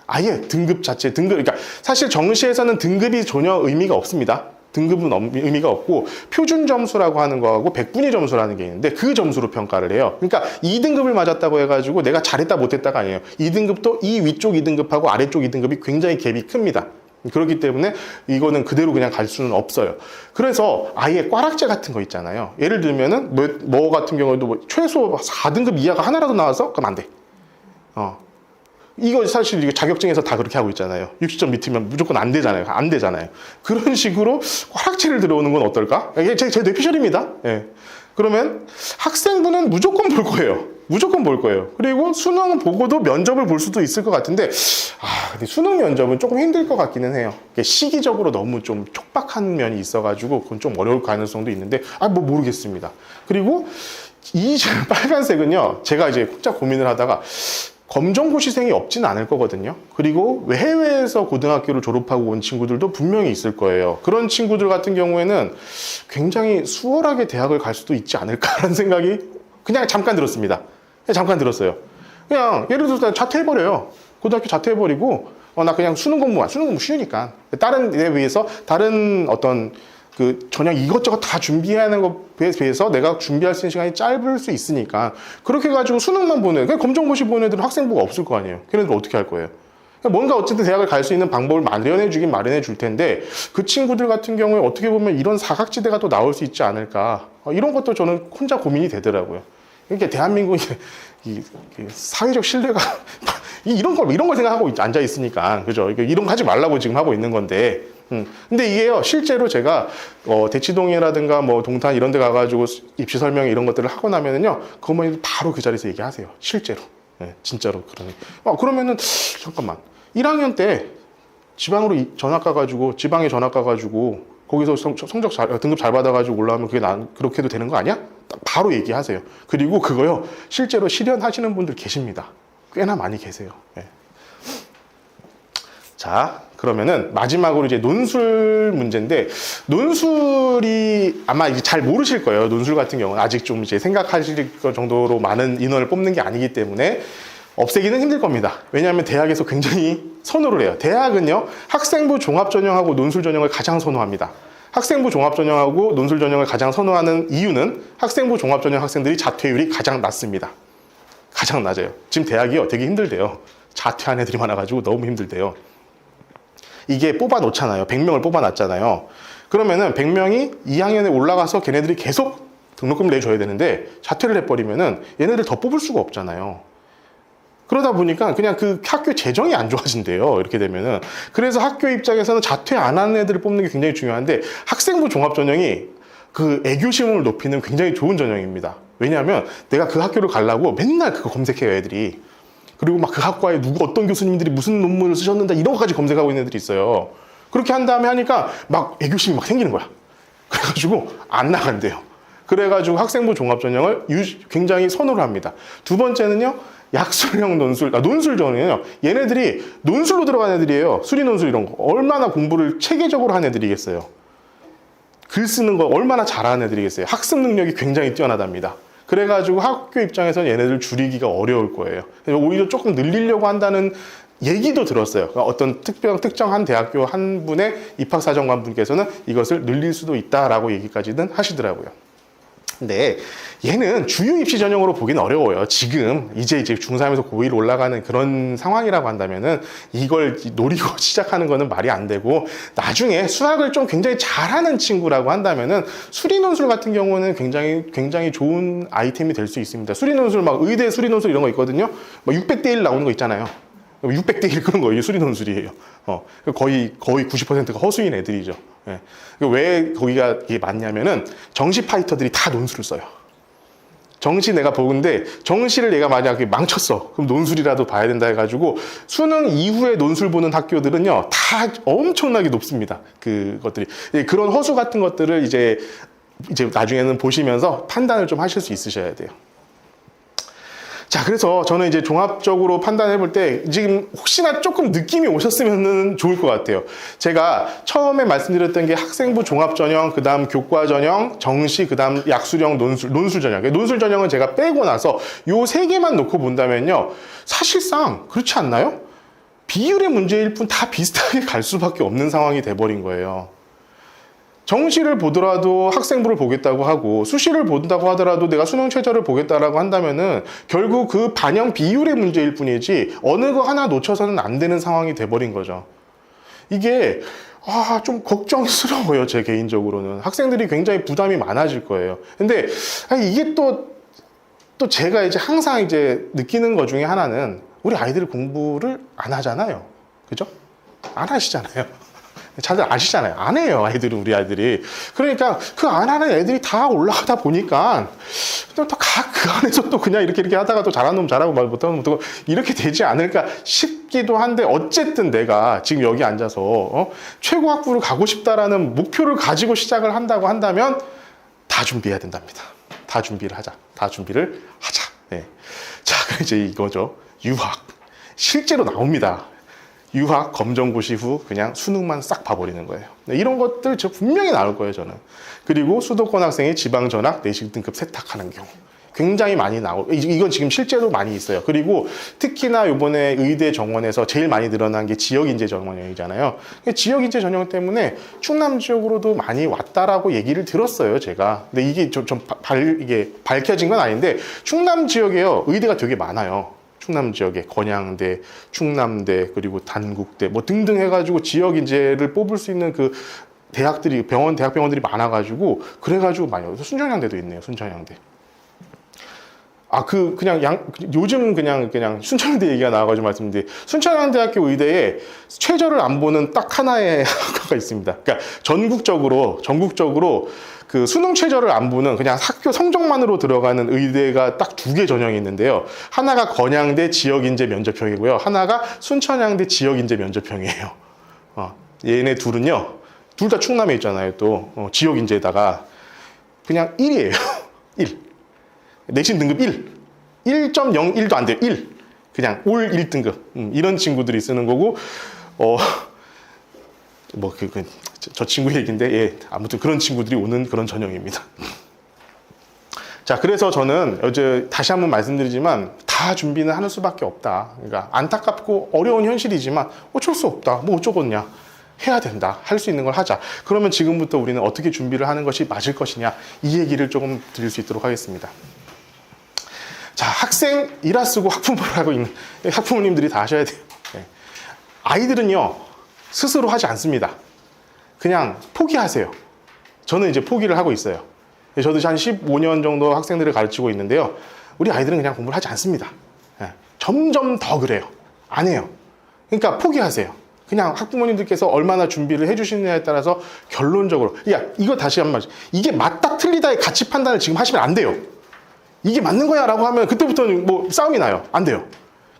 아예 그러니까 사실 정시에서는 등급이 전혀 의미가 없습니다. 등급은 의미가 없고, 표준 점수라고 하는 거하고 백분위 점수라는 게 있는데, 그 점수로 평가를 해요. 그러니까 2등급을 맞았다고 해가지고 내가 잘했다 못했다가 아니에요. 2등급도 이 위쪽 2등급하고 아래쪽 2등급이 굉장히 갭이 큽니다. 그렇기 때문에 이거는 그대로 그냥 갈 수는 없어요. 그래서 아예 꽈락제 같은 거 있잖아요. 예를 들면은 뭐 같은 경우에도 뭐 최소 4등급 이하가 하나라도 나와서 그럼 안 돼. 이거 사실 이거 자격증에서 다 그렇게 하고 있잖아요. 60점 밑이면 무조건 안 되잖아요. 안 되잖아요. 그런 식으로 꽈락체를 들어오는 건 어떨까? 이게 제 뇌피셜입니다. 예. 그러면 학생부는 무조건 볼 거예요. 무조건 볼 거예요. 그리고 수능 보고도 면접을 볼 수도 있을 것 같은데, 근데 수능 면접은 조금 힘들 것 같기는 해요. 시기적으로 너무 좀 촉박한 면이 있어가지고, 그건 좀 어려울 가능성도 있는데, 뭐 모르겠습니다. 그리고 이 빨간색은요, 제가 이제 혼자 고민을 하다가, 검정고시생이 없지는 않을 거거든요. 그리고 해외에서 고등학교를 졸업하고 온 친구들도 분명히 있을 거예요. 그런 친구들 같은 경우에는 굉장히 수월하게 대학을 갈 수도 있지 않을까라는 생각이 그냥 잠깐 들었습니다. 그냥 잠깐 들었어요. 그냥 예를 들어서 자퇴해버려요. 고등학교 자퇴해버리고 나 그냥 수능 공부 쉬우니까 다른 데 비해서 다른 어떤 전형 이것저것 다 준비하는 것에 비해서 내가 준비할 수 있는 시간이 짧을 수 있으니까 그렇게 해가지고 수능만 보는 그냥 검정고시 보는 애들은 학생부가 없을 거 아니에요. 걔네들 어떻게 할 거예요? 뭔가 어쨌든 대학을 갈 수 있는 방법을 마련해 줄 텐데 그 친구들 같은 경우에 어떻게 보면 이런 사각지대가 또 나올 수 있지 않을까 이런 것도 저는 혼자 고민이 되더라고요. 이렇게 대한민국이 사회적 신뢰가 이런 걸 생각하고 앉아 있으니까 그죠? 이런 거 하지 말라고 지금 하고 있는 건데. 근데 이게요, 실제로 제가, 대치동이라든가 뭐 동탄 이런 데 가가지고 입시 설명 이런 것들을 하고 나면은요, 그것만 바로 그 자리에서 얘기하세요. 실제로. 네, 진짜로. 그러면은, 잠깐만. 1학년 때 지방으로 전학 가가지고, 지방에 전학 가가지고, 거기서 성적 등급 잘 받아가지고 올라오면 그렇게 해도 되는 거 아니야? 딱 바로 얘기하세요. 그리고 그거요, 실제로 실현하시는 분들 계십니다. 꽤나 많이 계세요. 네. 자, 그러면은 마지막으로 이제 논술 문제인데 논술이 아마 이제 잘 모르실 거예요. 논술 같은 경우는 아직 좀 이제 생각하실 것 정도로 많은 인원을 뽑는 게 아니기 때문에 없애기는 힘들 겁니다. 왜냐하면 대학에서 굉장히 선호를 해요. 대학은요, 학생부 종합전형하고 논술전형을 가장 선호합니다. 학생부 종합전형하고 논술전형을 가장 선호하는 이유는 학생부 종합전형 학생들이 자퇴율이 가장 낮습니다. 가장 낮아요. 지금 대학이요, 되게 힘들대요. 자퇴한 애들이 많아가지고 너무 힘들대요. 이게 뽑아놓잖아요. 100명을 뽑아놨잖아요. 그러면은 100명이 2학년에 올라가서 걔네들이 계속 등록금을 내줘야 되는데 자퇴를 해버리면은 얘네들 더 뽑을 수가 없잖아요. 그러다 보니까 그냥 그 학교 재정이 안 좋아진대요. 이렇게 되면은. 그래서 학교 입장에서는 자퇴 안 하는 애들을 뽑는 게 굉장히 중요한데 학생부 종합전형이 그 애교심을 높이는 굉장히 좋은 전형입니다. 왜냐하면 내가 그 학교를 가려고 맨날 그거 검색해요, 애들이. 그리고 막 그 학과에 어떤 교수님들이 무슨 논문을 쓰셨는데 이런 것까지 검색하고 있는 애들이 있어요. 그렇게 한 다음에 하니까 막 애교심이 막 생기는 거야. 그래가지고 안 나간대요. 그래가지고 학생부 종합전형을 굉장히 선호를 합니다. 두 번째는요, 약술형 논술 전형은요, 얘네들이 논술로 들어간 애들이에요. 수리 논술 이런 거. 얼마나 공부를 체계적으로 한 애들이겠어요. 글 쓰는 거 얼마나 잘하는 애들이겠어요. 학습 능력이 굉장히 뛰어나답니다. 그래가지고 학교 입장에서는 얘네들 줄이기가 어려울 거예요. 오히려 조금 늘리려고 한다는 얘기도 들었어요. 그러니까 어떤 특정한 대학교 한 분의 입학사정관 분께서는 이것을 늘릴 수도 있다라고 얘기까지는 하시더라고요. 근데 얘는 주요 입시 전형으로 보기는 어려워요. 지금 이제 중3에서 고1 올라가는 그런 상황이라고 한다면은 이걸 노리고 시작하는 거는 말이 안 되고 나중에 수학을 좀 굉장히 잘하는 친구라고 한다면은 수리논술 같은 경우는 굉장히 좋은 아이템이 될 수 있습니다. 수리논술 막 의대 수리논술 이런 거 있거든요. 막 600대 1 나오는 거 있잖아요. 600대 1 그런 거 이게 수리논술이에요. 거의 90%가 허수인 애들이죠. 예. 왜 거기가 이게 많냐면은 정시 파이터들이 다 논술을 써요. 정시 내가 보는데 정시를 얘가 만약에 망쳤어. 그럼 논술이라도 봐야 된다 해가지고 수능 이후에 논술 보는 학교들은요 다 엄청나게 높습니다. 그것들이 그런 허수 같은 것들을 이제 나중에는 보시면서 판단을 좀 하실 수 있으셔야 돼요. 자, 그래서 저는 이제 종합적으로 판단해 볼 때 지금 혹시나 조금 느낌이 오셨으면 좋을 것 같아요. 제가 처음에 말씀드렸던 게 학생부 종합전형, 그 다음 교과전형, 정시, 그 다음 약수령, 논술전형. 논술전형은 제가 빼고 나서 요 세 개만 놓고 본다면요. 사실상 그렇지 않나요? 비율의 문제일 뿐 다 비슷하게 갈 수밖에 없는 상황이 돼버린 거예요. 정시를 보더라도 학생부를 보겠다고 하고 수시를 본다고 하더라도 내가 수능 최저를 보겠다라고 한다면은 결국 그 반영 비율의 문제일 뿐이지 어느 거 하나 놓쳐서는 안 되는 상황이 돼버린 거죠. 이게 좀 걱정스러워요. 제 개인적으로는. 학생들이 굉장히 부담이 많아질 거예요. 근데 이게 또 제가 이제 항상 이제 느끼는 것 중에 하나는 우리 아이들 공부를 안 하잖아요. 그죠? 안 하시잖아요. 다들 아시잖아요. 안 해요, 아이들은, 우리 아이들이. 그러니까 그 안 하는 애들이 다 올라가다 보니까 또 그 안에서 또 그냥 이렇게 하다가 또 잘하는 놈 잘하고 말 못하는 놈 또 이렇게 되지 않을까 싶기도 한데, 어쨌든 내가 지금 여기 앉아서 최고 학부를 가고 싶다라는 목표를 가지고 시작을 한다고 한다면 다 준비해야 된답니다. 다 준비를 하자. 다 준비를 하자. 네. 자, 그럼 이제 이거죠. 유학. 실제로 나옵니다. 유학 검정고시 후 그냥 수능만 싹 봐버리는 거예요. 이런 것들 저 분명히 나올 거예요, 저는. 그리고 수도권 학생이 지방 전학 내신 등급 세탁하는 경우 굉장히 많이 이건 지금 실제로 많이 있어요. 그리고 특히나 이번에 의대 정원에서 제일 많이 늘어난 게 지역인재 전형이잖아요. 지역인재 전형 때문에 충남 지역으로도 많이 왔다라고 얘기를 들었어요, 제가. 근데 이게 이게 밝혀진 건 아닌데, 충남 지역에요, 의대가 되게 많아요. 충남 지역에 건양대, 충남대, 그리고 단국대 뭐 등등 해가지고 지역 인재를 뽑을 수 있는 그 대학들이 대학병원들이 많아가지고 그래가지고 많이 와요. 순천향대도 있네요. 순천향대. 요즘 그냥 순천향대 얘기가 나와가지고 말씀드린데, 순천향대학교 의대에 최저를 안 보는 딱 하나의 학과가 있습니다. 그러니까 전국적으로 그 수능 최저를 안 보는 그냥 학교 성적만으로 들어가는 의대가 딱 2개 전형이 있는데요. 하나가 건양대 지역인재 면접형이고요. 하나가 순천향대 지역인재 면접형이에요. 얘네 둘은요, 둘 다 충남에 있잖아요. 또 지역인재에다가 그냥 1이에요. 1. 내신 등급 1. 1.01도 안 돼요. 1. 그냥 올 1등급. 이런 친구들이 쓰는 거고, 저 친구 얘기인데, 예, 아무튼 그런 친구들이 오는 그런 전형입니다. 자, 그래서 저는 어제 다시 한번 말씀드리지만 다 준비는 하는 수밖에 없다. 그러니까 안타깝고 어려운 현실이지만 어쩔 수 없다. 뭐 어쩌겠냐. 해야 된다. 할 수 있는 걸 하자. 그러면 지금부터 우리는 어떻게 준비를 하는 것이 맞을 것이냐, 이 얘기를 조금 드릴 수 있도록 하겠습니다. 자, 학생 일화 쓰고 학부모를 하고 있는 학부모님들이 다 하셔야 돼요. 네. 아이들은요, 스스로 하지 않습니다. 그냥 포기하세요. 저는 이제 포기를 하고 있어요. 저도 한 15년 정도 학생들을 가르치고 있는데요. 우리 아이들은 그냥 공부를 하지 않습니다. 점점 더 그래요. 안 해요. 그러니까 포기하세요. 그냥 학부모님들께서 얼마나 준비를 해주시느냐에 따라서 결론적으로, 이거 다시 한 번, 이게 맞다 틀리다의 가치 판단을 지금 하시면 안 돼요. 이게 맞는 거야 라고 하면 그때부터는 뭐 싸움이 나요. 안 돼요.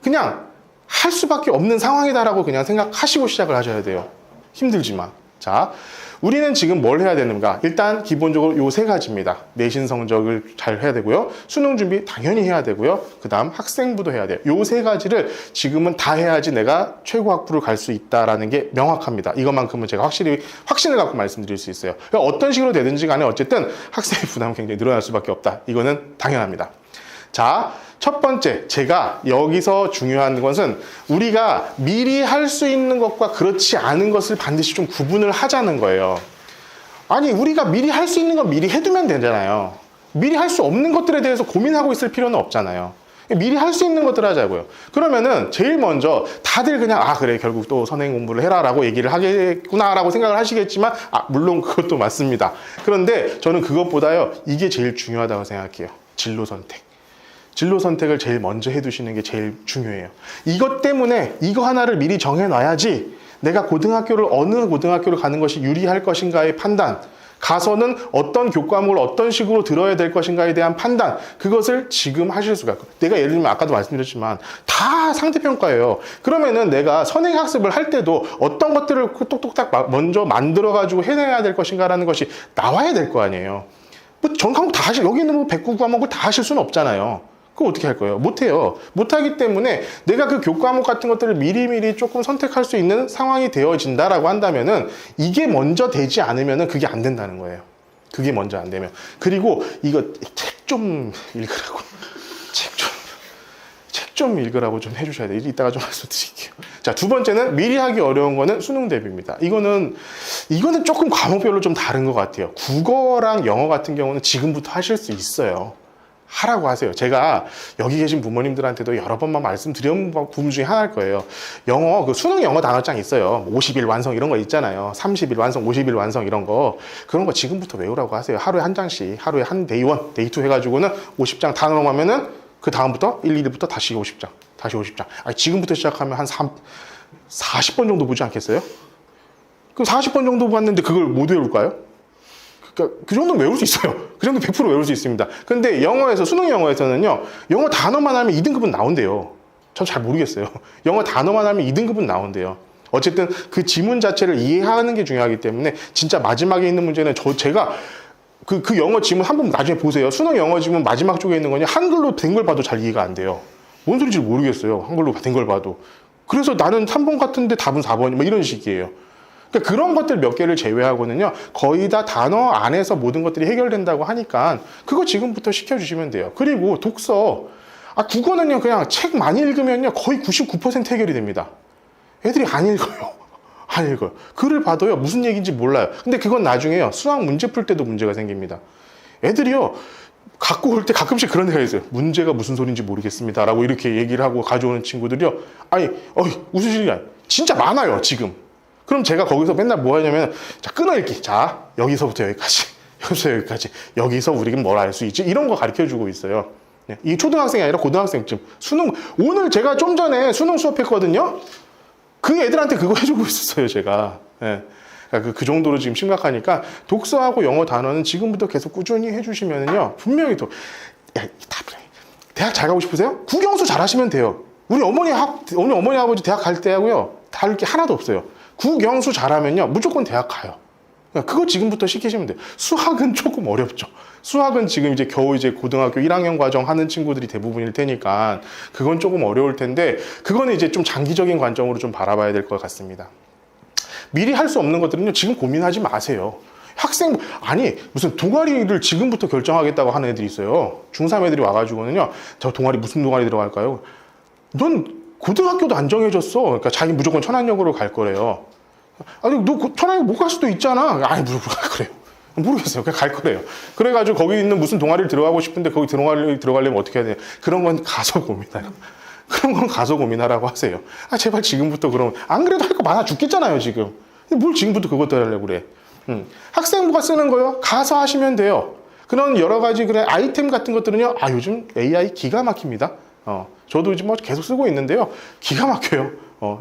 그냥 할 수밖에 없는 상황이다라고 그냥 생각하시고 시작을 하셔야 돼요. 힘들지만. 자, 우리는 지금 뭘 해야 되는가? 일단 기본적으로 요 3가지입니다. 내신 성적을 잘 해야 되고요. 수능 준비 당연히 해야 되고요. 그 다음 학생부도 해야 돼요. 요 3가지를 지금은 다 해야지 내가 최고 학부를 갈 수 있다라는 게 명확합니다. 이것만큼은 제가 확신을 갖고 말씀드릴 수 있어요. 그러니까 어떤 식으로 되든지 간에 어쨌든 학생의 부담은 굉장히 늘어날 수밖에 없다. 이거는 당연합니다. 자, 첫 번째, 제가 여기서 중요한 것은 우리가 미리 할 수 있는 것과 그렇지 않은 것을 반드시 좀 구분을 하자는 거예요. 아니, 우리가 미리 할 수 있는 건 미리 해두면 되잖아요. 미리 할 수 없는 것들에 대해서 고민하고 있을 필요는 없잖아요. 미리 할 수 있는 것들 하자고요. 그러면은 제일 먼저 다들 그냥 그래, 결국 또 선행 공부를 해라 라고 얘기를 하겠구나 라고 생각을 하시겠지만, 물론 그것도 맞습니다. 그런데 저는 그것보다요, 이게 제일 중요하다고 생각해요. 진로 선택. 진로 선택을 제일 먼저 해두시는 게 제일 중요해요. 이것 때문에 이거 하나를 미리 정해놔야지 내가 어느 고등학교를 가는 것이 유리할 것인가의 판단, 가서는 어떤 교과목을 어떤 식으로 들어야 될 것인가에 대한 판단, 그것을 지금 하실 수가 있고, 내가 예를 들면 아까도 말씀드렸지만 다 상대평가예요. 그러면은 내가 선행학습을 할 때도 어떤 것들을 똑똑딱 먼저 만들어가지고 해내야 될 것인가라는 것이 나와야 될 거 아니에요. 뭐 전 과목 다 여기 있는 뭐 109과목을 다 하실 수는 없잖아요. 그거 어떻게 할 거예요? 못해요. 못하기 때문에 내가 그 교과목 같은 것들을 미리미리 조금 선택할 수 있는 상황이 되어진다라고 한다면은 이게 먼저 되지 않으면은 그게 안 된다는 거예요. 그게 먼저 안 되면. 그리고 이거 책 좀 읽으라고. 책 좀 읽으라고 좀 해주셔야 돼요. 이따가 좀 말씀드릴게요. 자, 두 번째는 미리 하기 어려운 거는 수능 대비입니다. 이거는 조금 과목별로 좀 다른 것 같아요. 국어랑 영어 같은 경우는 지금부터 하실 수 있어요. 하라고 하세요. 제가 여기 계신 부모님들한테도 여러 번만 말씀드린 부분 중에 하나일 거예요. 영어, 그 수능 영어 단어장 있어요. 50일 완성 이런 거 있잖아요. 30일 완성, 50일 완성 이런 거. 그런 거 지금부터 외우라고 하세요. 하루에 한 장씩, 하루에 한 데이 1, 데이 2 해가지고는 50장 다 넘어가면은 그 다음부터 1, 2일부터 다시 50장, 다시 50장. 아니, 지금부터 시작하면 한 40번 정도 보지 않겠어요? 그럼 40번 정도 봤는데 그걸 못 외울까요? 그러니까 그 정도는 외울 수 있어요. 그 정도 100% 외울 수 있습니다. 근데 영어에서, 수능 영어에서는요, 영어 단어만 하면 2등급은 나온대요. 전 잘 모르겠어요. 영어 단어만 하면 2등급은 나온대요. 어쨌든 그 지문 자체를 이해하는 게 중요하기 때문에 진짜 마지막에 있는 문제는 제가 그 영어 지문 한번 나중에 보세요. 수능 영어 지문 마지막 쪽에 있는 거냐, 한글로 된 걸 봐도 잘 이해가 안 돼요. 뭔 소리인지 모르겠어요. 한글로 된 걸 봐도. 그래서 나는 3번 같은데 답은 4번이 뭐 이런 식이에요. 그러니까 그런 것들 몇 개를 제외하고는요, 거의 다 단어 안에서 모든 것들이 해결된다고 하니까 그거 지금부터 시켜주시면 돼요. 그리고 독서, 국어는요, 그냥 책 많이 읽으면요, 거의 99% 해결이 됩니다. 애들이 안 읽어요. 안 읽어요. 글을 봐도요, 무슨 얘기인지 몰라요. 근데 그건 나중에요, 수학 문제 풀 때도 문제가 생깁니다. 애들이요, 갖고 올 때 가끔씩 그런 데가 있어요. 문제가 무슨 소리인지 모르겠습니다 라고 이렇게 얘기를 하고 가져오는 친구들이요, 아니, 웃으시는 게 아니에요. 진짜 많아요, 지금. 그럼 제가 거기서 맨날 뭐 하냐면, 자, 끊어읽기. 자, 여기서부터 여기까지. 여기서 여기까지. 여기서 우리는 뭘 알 수 있지? 이런 거 가르쳐 주고 있어요. 이 초등학생이 아니라 고등학생쯤. 수능, 오늘 제가 좀 전에 수능 수업했거든요? 그 애들한테 그거 해주고 있었어요, 제가. 예. 그러니까 그 정도로 지금 심각하니까 독서하고 영어 단어는 지금부터 계속 꾸준히 해주시면은요, 분명히 대학 잘 가고 싶으세요? 국영수 잘 하시면 돼요. 우리 어머니 아버지 대학 갈 때하고요, 다를 게 하나도 없어요. 국영수 잘하면요, 무조건 대학 가요. 그거 지금부터 시키시면 돼요. 수학은 조금 어렵죠. 수학은 지금 이제 겨우 이제 고등학교 1학년 과정 하는 친구들이 대부분일 테니까 그건 조금 어려울 텐데, 그거는 이제 좀 장기적인 관점으로 좀 바라봐야 될 것 같습니다. 미리 할 수 없는 것들은요, 지금 고민하지 마세요. 무슨 동아리를 지금부터 결정하겠다고 하는 애들이 있어요. 중3 애들이 와가지고는요, 저 동아리 무슨 동아리 들어갈까요? 넌 고등학교도 안 정해졌어. 그러니까 자기 무조건 천안역으로 갈 거래요. 아니, 너 천안역 못 갈 수도 있잖아. 아니, 그래요. 모르겠어요. 그냥 갈 거래요. 그래가지고 거기 있는 무슨 동아리를 들어가고 싶은데 거기 들어가려면 어떻게 해야 돼요? 그런 건 가서 고민하라고. 그런 건 가서 고민하라고 하세요. 제발 지금부터 그러면. 안 그래도 할 거 많아 죽겠잖아요, 지금. 뭘 지금부터 그것도 하려고 그래. 학생부가 쓰는 거요? 가서 하시면 돼요. 그런 여러 가지 그래 아이템 같은 것들은요, 요즘 AI 기가 막힙니다. 저도 지금 계속 쓰고 있는데요, 기가 막혀요.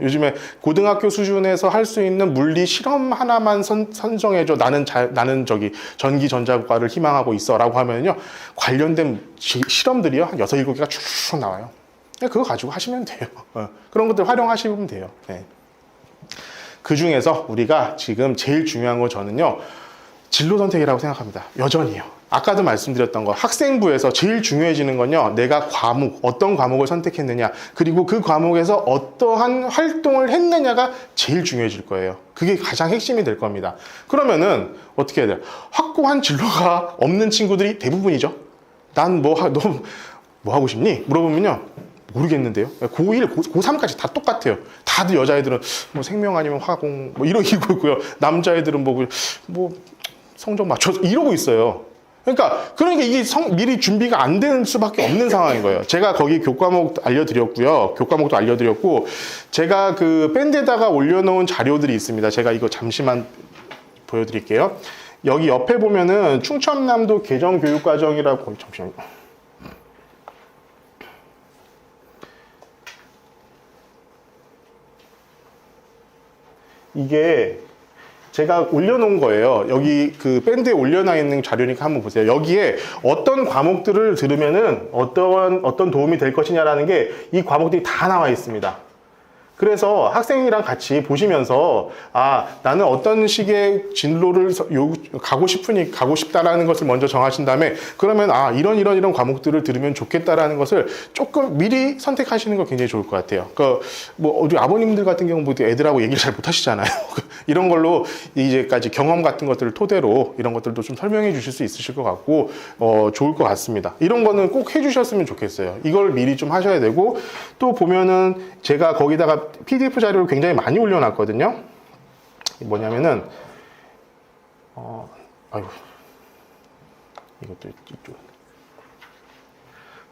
요즘에 고등학교 수준에서 할 수 있는 물리 실험 하나만 선정해줘. 나는 저기 전기전자과를 희망하고 있어라고 하면요, 관련된 실험들이요, 한 6, 7개가 쭉 나와요. 그거 가지고 하시면 돼요. 그런 것들 활용하시면 돼요. 네. 그 중에서 우리가 지금 제일 중요한 거 저는요, 진로 선택이라고 생각합니다. 여전히요. 아까도 말씀드렸던 거, 학생부에서 제일 중요해지는 건요, 내가 어떤 과목을 선택했느냐, 그리고 그 과목에서 어떠한 활동을 했느냐가 제일 중요해질 거예요. 그게 가장 핵심이 될 겁니다. 그러면은 어떻게 해야 돼요? 확고한 진로가 없는 친구들이 대부분이죠. 난 너 뭐 하고 싶니? 물어보면요, 모르겠는데요. 고1, 고3까지 다 똑같아요. 다들 여자애들은 뭐 생명 아니면 화공 뭐 이러고 있고요. 남자애들은 뭐 성적 맞춰서 이러고 있어요. 그러니까 이게 미리 준비가 안 되는 수밖에 없는 상황인 거예요. 제가 거기 교과목도 알려드렸고, 제가 그 밴드에다가 올려놓은 자료들이 있습니다. 제가 이거 잠시만 보여드릴게요. 여기 옆에 보면은 충청남도 개정교육과정이라고, 잠시만요. 이게 제가 올려놓은 거예요. 여기 그 밴드에 올려놔 있는 자료니까 한번 보세요. 여기에 어떤 과목들을 들으면은 어떤 도움이 될 것이냐라는 게 이 과목들이 다 나와 있습니다. 그래서 학생이랑 같이 보시면서 나는 어떤 식의 진로를 가고 싶다라는 것을 먼저 정하신 다음에, 그러면 이런 과목들을 들으면 좋겠다라는 것을 조금 미리 선택하시는 거 굉장히 좋을 것 같아요. 우리 아버님들 같은 경우 애들하고 얘기를 잘 못하시잖아요. 이런 걸로 이제까지 경험 같은 것들을 토대로 이런 것들도 좀 설명해 주실 수 있으실 것 같고, 좋을 것 같습니다. 이런 거는 꼭 해주셨으면 좋겠어요. 이걸 미리 좀 하셔야 되고, 또 보면은 제가 거기다가 PDF 자료를 굉장히 많이 올려놨거든요. 뭐냐면은, 이것도 이쪽.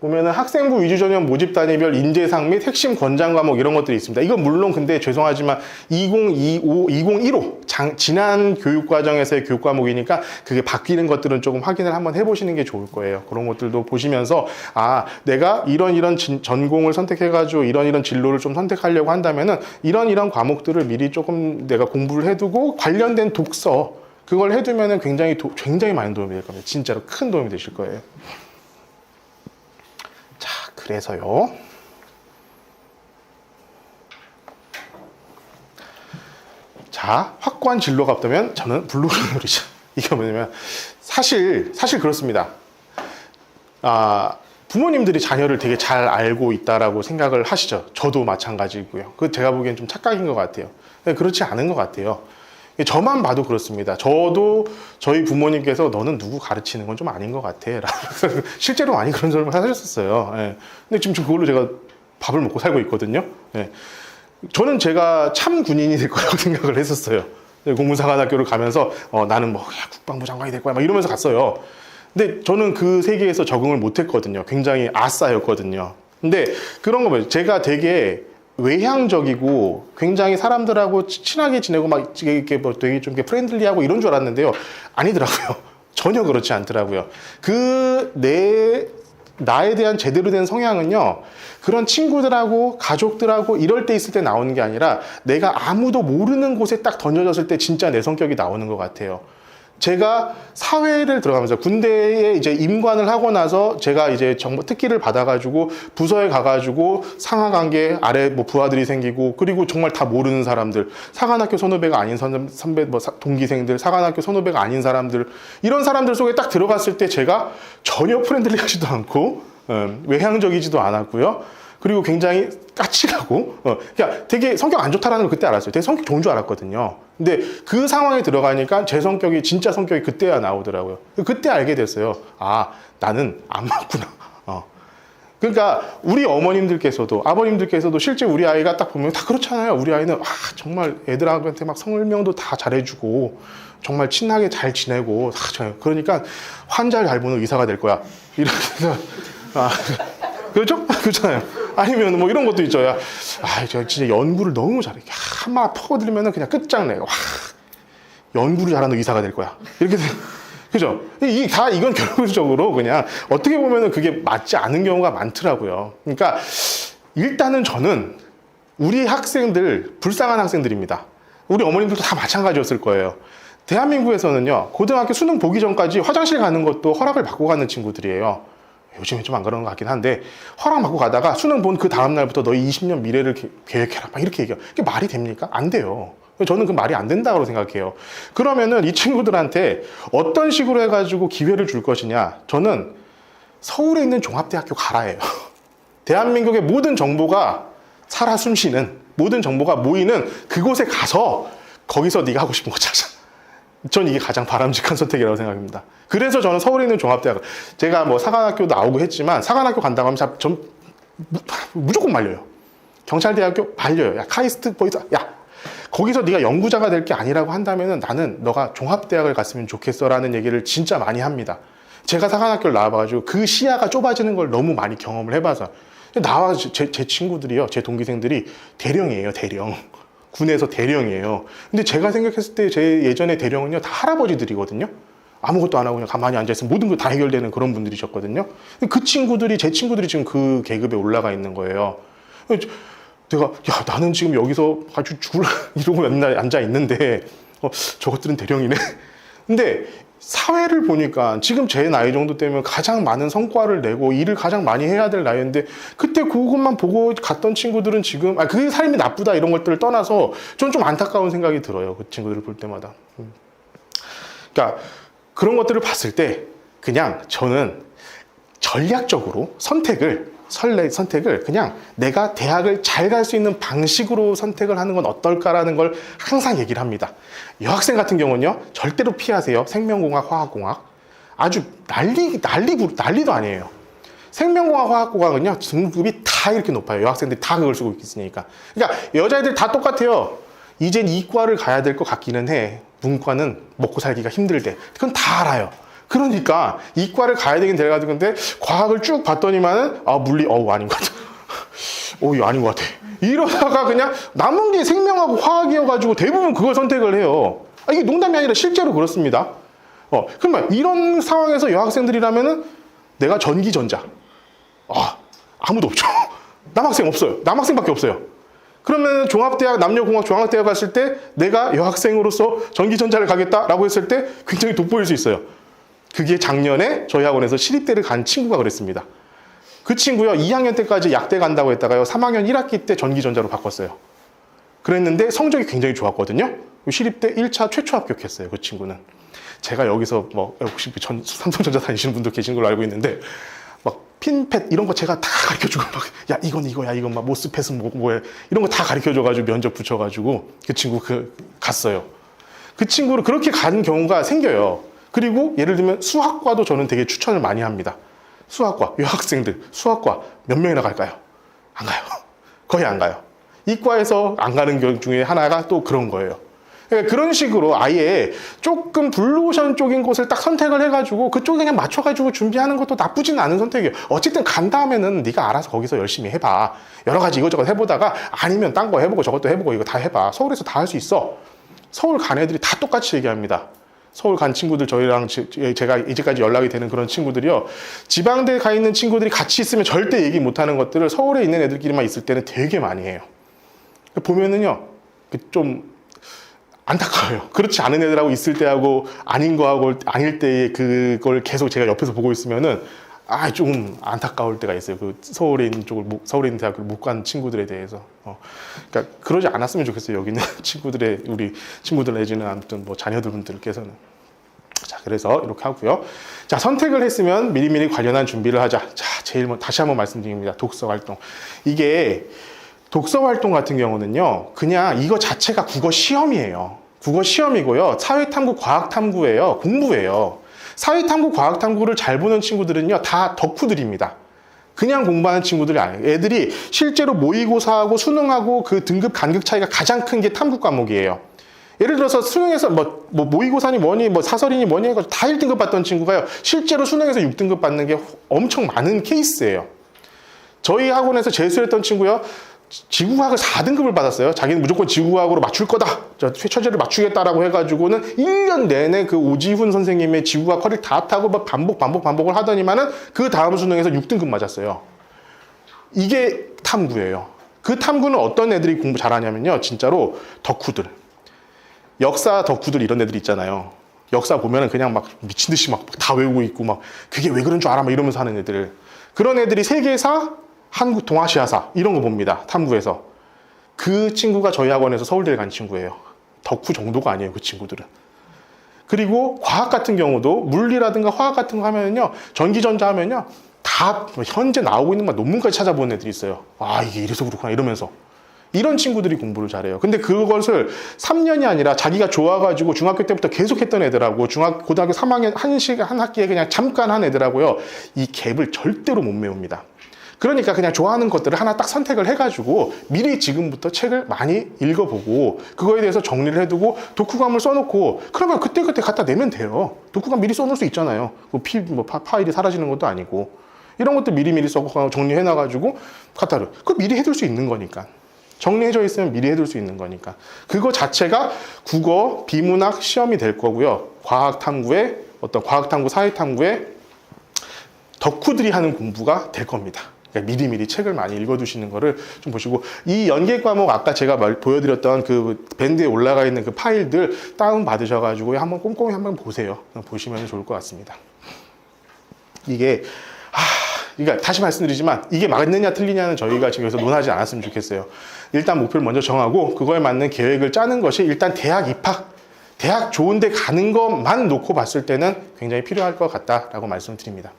보면은 학생부 위주 전형 모집 단위별 인재상 및 핵심 권장 과목 이런 것들이 있습니다. 이건 물론 근데 죄송하지만 2015 지난 교육 과정에서의 교육 과목이니까 그게 바뀌는 것들은 조금 확인을 한번 해보시는 게 좋을 거예요. 그런 것들도 보시면서 아, 내가 이런 전공을 선택해가지고 이런 진로를 좀 선택하려고 한다면은 이런 과목들을 미리 조금 내가 공부를 해두고 관련된 독서 그걸 해두면은 굉장히 많은 도움이 될 겁니다. 진짜로 큰 도움이 되실 거예요. 자, 그래서요. 자, 확고한 진로가 없다면 저는 블루그린놀이죠. 이게 뭐냐면 사실 그렇습니다. 부모님들이 자녀를 되게 잘 알고 있다라고 생각을 하시죠. 저도 마찬가지고요. 그 제가 보기엔 좀 착각인 것 같아요. 근데 그렇지 않은 것 같아요. 저만 봐도 그렇습니다. 저도 저희 부모님께서 너는 누구 가르치는 건 좀 아닌 것 같아. 실제로 많이 그런 소리를 하셨었어요. 예. 근데 지금 그걸로 제가 밥을 먹고 살고 있거든요. 예. 저는 제가 참 군인이 될 거라고 생각을 했었어요. 공군사관학교를 가면서 나는 뭐 국방부 장관이 될 거야 막 이러면서 갔어요. 근데 저는 그 세계에서 적응을 못했거든요. 굉장히 아싸였거든요. 근데 그런 거 보면 제가 되게 외향적이고 굉장히 사람들하고 친하게 지내고 막 이렇게 뭐 되게 좀 프렌들리하고 이런 줄 알았는데요. 아니더라고요. 전혀 그렇지 않더라고요. 나에 대한 제대로 된 성향은요, 그런 친구들하고 가족들하고 이럴 때 있을 때 나오는 게 아니라 내가 아무도 모르는 곳에 딱 던져졌을 때 진짜 내 성격이 나오는 것 같아요. 제가 사회를 들어가면서 군대에 이제 임관을 하고 나서 제가 이제 정보 특기를 받아가지고 부서에 가가지고 상하 관계 아래 뭐 부하들이 생기고 그리고 정말 다 모르는 사람들, 사관학교 선후배가 아닌 선배 뭐 동기생들, 사관학교 선후배가 아닌 사람들 이런 사람들 속에 딱 들어갔을 때 제가 전혀 프렌들리하지도 않고 외향적이지도 않았고요. 그리고 굉장히 까칠하고 그러니까 되게 성격 안 좋다라는 걸 그때 알았어요. 되게 성격 좋은 줄 알았거든요. 근데 그 상황에 들어가니까 제 성격이 진짜 성격이 그때야 나오더라고요. 그때 알게 됐어요. 아, 나는 안 맞구나. 그러니까 우리 어머님들께서도 아버님들께서도 실제 우리 아이가 딱 보면 다 그렇잖아요. 우리 아이는 정말 애들한테 막 설명도 다 잘해주고 정말 친하게 잘 지내고 그러니까 환자를 잘 보는 의사가 될 거야. 이러면서 그렇죠? 그렇잖아요. 아니면 뭐 이런 것도 있죠. 제가 진짜 연구를 너무 잘해. 한마 퍼들으면 그냥 끝장내. 연구를 잘하는 의사가 될 거야. 이렇게 그죠? 이건 결론적으로 그냥 어떻게 보면은 그게 맞지 않은 경우가 많더라고요. 그러니까 일단은 저는 우리 학생들, 불쌍한 학생들입니다. 우리 어머님들도 다 마찬가지였을 거예요. 대한민국에서는요, 고등학교 수능 보기 전까지 화장실 가는 것도 허락을 받고 가는 친구들이에요. 요즘에 좀 안 그런 것 같긴 한데 허락 받고 가다가 수능 본 그 다음날부터 너희 20년 미래를 계획해라 막 이렇게 얘기해요. 이게 말이 됩니까? 안 돼요. 저는 그 말이 안 된다고 생각해요. 그러면은 이 친구들한테 어떤 식으로 해가지고 기회를 줄 것이냐, 저는 서울에 있는 종합대학교 가라예요. 대한민국의 모든 정보가 살아 숨쉬는 모든 정보가 모이는 그곳에 가서 거기서 네가 하고 싶은 거 찾아. 전 이게 가장 바람직한 선택이라고 생각합니다. 그래서 저는 서울에 있는 종합대학, 제가 뭐 사관학교 나오고 했지만 사관학교 간다고 하면 전 무조건 말려요. 경찰대학교 말려요. 야, 카이스트 보이스, 야, 거기서 네가 연구자가 될 게 아니라고 한다면은 나는 너가 종합대학을 갔으면 좋겠어라는 얘기를 진짜 많이 합니다. 제가 사관학교를 나와봐가지고 그 시야가 좁아지는 걸 너무 많이 경험을 해봐서 나와 제 친구들이요, 제 동기생들이 대령이에요, 대령. 군에서 대령이에요. 근데 제가 생각했을 때 제 예전에 대령은요, 다 할아버지들이거든요. 아무것도 안 하고 그냥 가만히 앉아있으면 모든 거 다 해결되는 그런 분들이셨거든요. 그 친구들이, 제 친구들이 지금 그 계급에 올라가 있는 거예요. 내가, 야, 나는 지금 여기서 아주 이러고 맨날 앉아있는데, 저것들은 대령이네. 근데 사회를 보니까 지금 제 나이 정도 되면 가장 많은 성과를 내고 일을 가장 많이 해야 될 나이인데 그때 그것만 보고 갔던 친구들은 지금 그 삶이 나쁘다 이런 것들을 떠나서 전 좀 안타까운 생각이 들어요. 그 친구들을 볼 때마다. 그러니까 그런 것들을 봤을 때 그냥 저는 전략적으로 선택을 그냥 내가 대학을 잘 갈 수 있는 방식으로 선택을 하는 건 어떨까라는 걸 항상 얘기를 합니다. 여학생 같은 경우는요, 절대로 피하세요. 생명공학, 화학공학. 아주 난리도 아니에요. 생명공학, 화학공학은요, 등급이 다 이렇게 높아요. 여학생들이 다 그걸 쓰고 있으니까. 그러니까 여자애들 다 똑같아요. 이젠 이과를 가야 될 것 같기는 해. 문과는 먹고 살기가 힘들대. 그건 다 알아요. 그러니까 이과를 가야 되긴 돼가지고 근데 과학을 쭉 봤더니만은 물리 아닌 것 같아. 이거 아닌 것 같아. 이러다가 그냥 남은 게 생명하고 화학이어가지고 대부분 그걸 선택을 해요. 이게 농담이 아니라 실제로 그렇습니다. 그러면 이런 상황에서 여학생들이라면은 내가 전기전자. 아무도 없죠. 남학생 없어요. 남학생밖에 없어요. 그러면 종합대학, 남녀공학 종합대학 갔을 때 내가 여학생으로서 전기전자를 가겠다라고 했을 때 굉장히 돋보일 수 있어요. 그게 작년에 저희 학원에서 시립대를 간 친구가 그랬습니다. 그 친구요, 2학년 때까지 약대 간다고 했다가요, 3학년 1학기 때 전기전자로 바꿨어요. 그랬는데 성적이 굉장히 좋았거든요. 시립대 1차 최초 합격했어요, 그 친구는. 제가 여기서 혹시 삼성전자 다니시는 분도 계신 걸로 알고 있는데, 핀팻 이런 거 제가 다 가르쳐주고 이건 이거야, 이건 모스펫은 뭐야, 이런 거 다 가르쳐줘가지고 면접 붙여가지고 그 친구 갔어요. 그 친구를 그렇게 간 경우가 생겨요. 그리고 예를 들면 수학과도 저는 되게 추천을 많이 합니다. 수학과, 여학생들 수학과 몇 명이나 갈까요? 안 가요. 거의 안 가요. 이과에서 안 가는 경우 중에 하나가 또 그런 거예요. 그러니까 그런 식으로 아예 조금 블루오션 쪽인 곳을 딱 선택을 해가지고 그쪽에 그냥 맞춰가지고 준비하는 것도 나쁘지는 않은 선택이에요. 어쨌든 간 다음에는 네가 알아서 거기서 열심히 해봐. 여러 가지 이것저것 해보다가 아니면 딴 거 해보고 저것도 해보고 이거 다 해봐. 서울에서 다 할 수 있어. 서울 간 애들이 다 똑같이 얘기합니다. 서울 간 친구들, 저희랑 제가 이제까지 연락이 되는 그런 친구들이요, 지방대 가 있는 친구들이 같이 있으면 절대 얘기 못하는 것들을 서울에 있는 애들끼리만 있을 때는 되게 많이 해요. 보면은요, 좀 안타까워요. 그렇지 않은 애들하고 있을 때하고 아닌 거하고 아닐 때의 그걸 계속 제가 옆에서 보고 있으면은 좀 안타까울 때가 있어요. 그 서울에 있는 서울에 있는 대학을 못 간 친구들에 대해서. 그러니까 그러지 않았으면 좋겠어요. 여기 있는 우리 친구들 내지는 아무튼 자녀들분들께서는. 자, 그래서 이렇게 하고요. 자, 선택을 했으면 미리미리 관련한 준비를 하자. 자, 제일 다시 한번 말씀드립니다. 독서 활동. 이게 독서 활동 같은 경우는요, 그냥 이거 자체가 국어 시험이에요. 국어 시험이고요. 사회탐구, 과학탐구예요. 공부예요. 사회탐구, 과학탐구를 잘 보는 친구들은요, 다 덕후들입니다. 그냥 공부하는 친구들이 아니에요. 애들이 실제로 모의고사하고 수능하고 그 등급 간극 차이가 가장 큰 게 탐구 과목이에요. 예를 들어서 수능에서 모의고사니 뭐니 사설이니 뭐니 해가지고 다 1등급 받던 친구가요, 실제로 수능에서 6등급 받는 게 엄청 많은 케이스예요. 저희 학원에서 재수했던 친구요, 지구과학을 4등급을 받았어요. 자기는 무조건 지구과학으로 맞출 거다, 최처제를 맞추겠다라고 해가지고는 1년 내내 그 오지훈 선생님의 지구과학 허리를 다 타고 반복을 하더니만은 그 다음 수능에서 6등급 맞았어요. 이게 탐구예요. 그 탐구는 어떤 애들이 공부 잘하냐면요, 진짜로 덕후들, 역사 덕후들 이런 애들 있잖아요. 역사 보면은 그냥 미친 듯이 다 외우고 있고 그게 왜 그런 줄 알아 이러면서 하는 애들. 그런 애들이 세계사, 한국 동아시아사 이런 거 봅니다. 탐구에서. 그 친구가 저희 학원에서 서울대를 간 친구예요. 덕후 정도가 아니에요, 그 친구들은. 그리고 과학 같은 경우도 물리라든가 화학 같은 거 하면요, 전기전자 하면요, 다 현재 나오고 있는 논문까지 찾아보는 애들이 있어요. 이게 이래서 그렇구나 이러면서. 이런 친구들이 공부를 잘해요. 근데 그것을 3년이 아니라 자기가 좋아가지고 중학교 때부터 계속 했던 애들하고 고등학교 3학년 한 학기에 그냥 잠깐 한 애들하고요, 이 갭을 절대로 못 메웁니다. 그러니까 그냥 좋아하는 것들을 하나 딱 선택을 해가지고 미리 지금부터 책을 많이 읽어보고 그거에 대해서 정리를 해두고 독후감을 써놓고, 그러면 그때그때 갖다 내면 돼요. 독후감 미리 써놓을 수 있잖아요. 파일이 사라지는 것도 아니고. 이런 것도 미리미리 써서 정리해놔가지고 그거 미리 해둘 수 있는 거니까. 정리해져 있으면 미리 해둘 수 있는 거니까. 그거 자체가 국어, 비문학 시험이 될 거고요. 과학탐구의 과학탐구, 사회탐구의 덕후들이 하는 공부가 될 겁니다. 그러니까 미리미리 책을 많이 읽어두시는 거를 좀 보시고, 이 연계 과목 아까 제가 보여드렸던 그 밴드에 올라가 있는 그 파일들 다운 받으셔가지고 한번 꼼꼼히 한번 보세요. 보시면 좋을 것 같습니다. 그러니까 다시 말씀드리지만 이게 맞느냐 틀리냐는 저희가 지금 여기서 논하지 않았으면 좋겠어요. 일단 목표를 먼저 정하고 그거에 맞는 계획을 짜는 것이 일단 대학 입학, 대학 좋은 데 가는 것만 놓고 봤을 때는 굉장히 필요할 것 같다라고 말씀드립니다.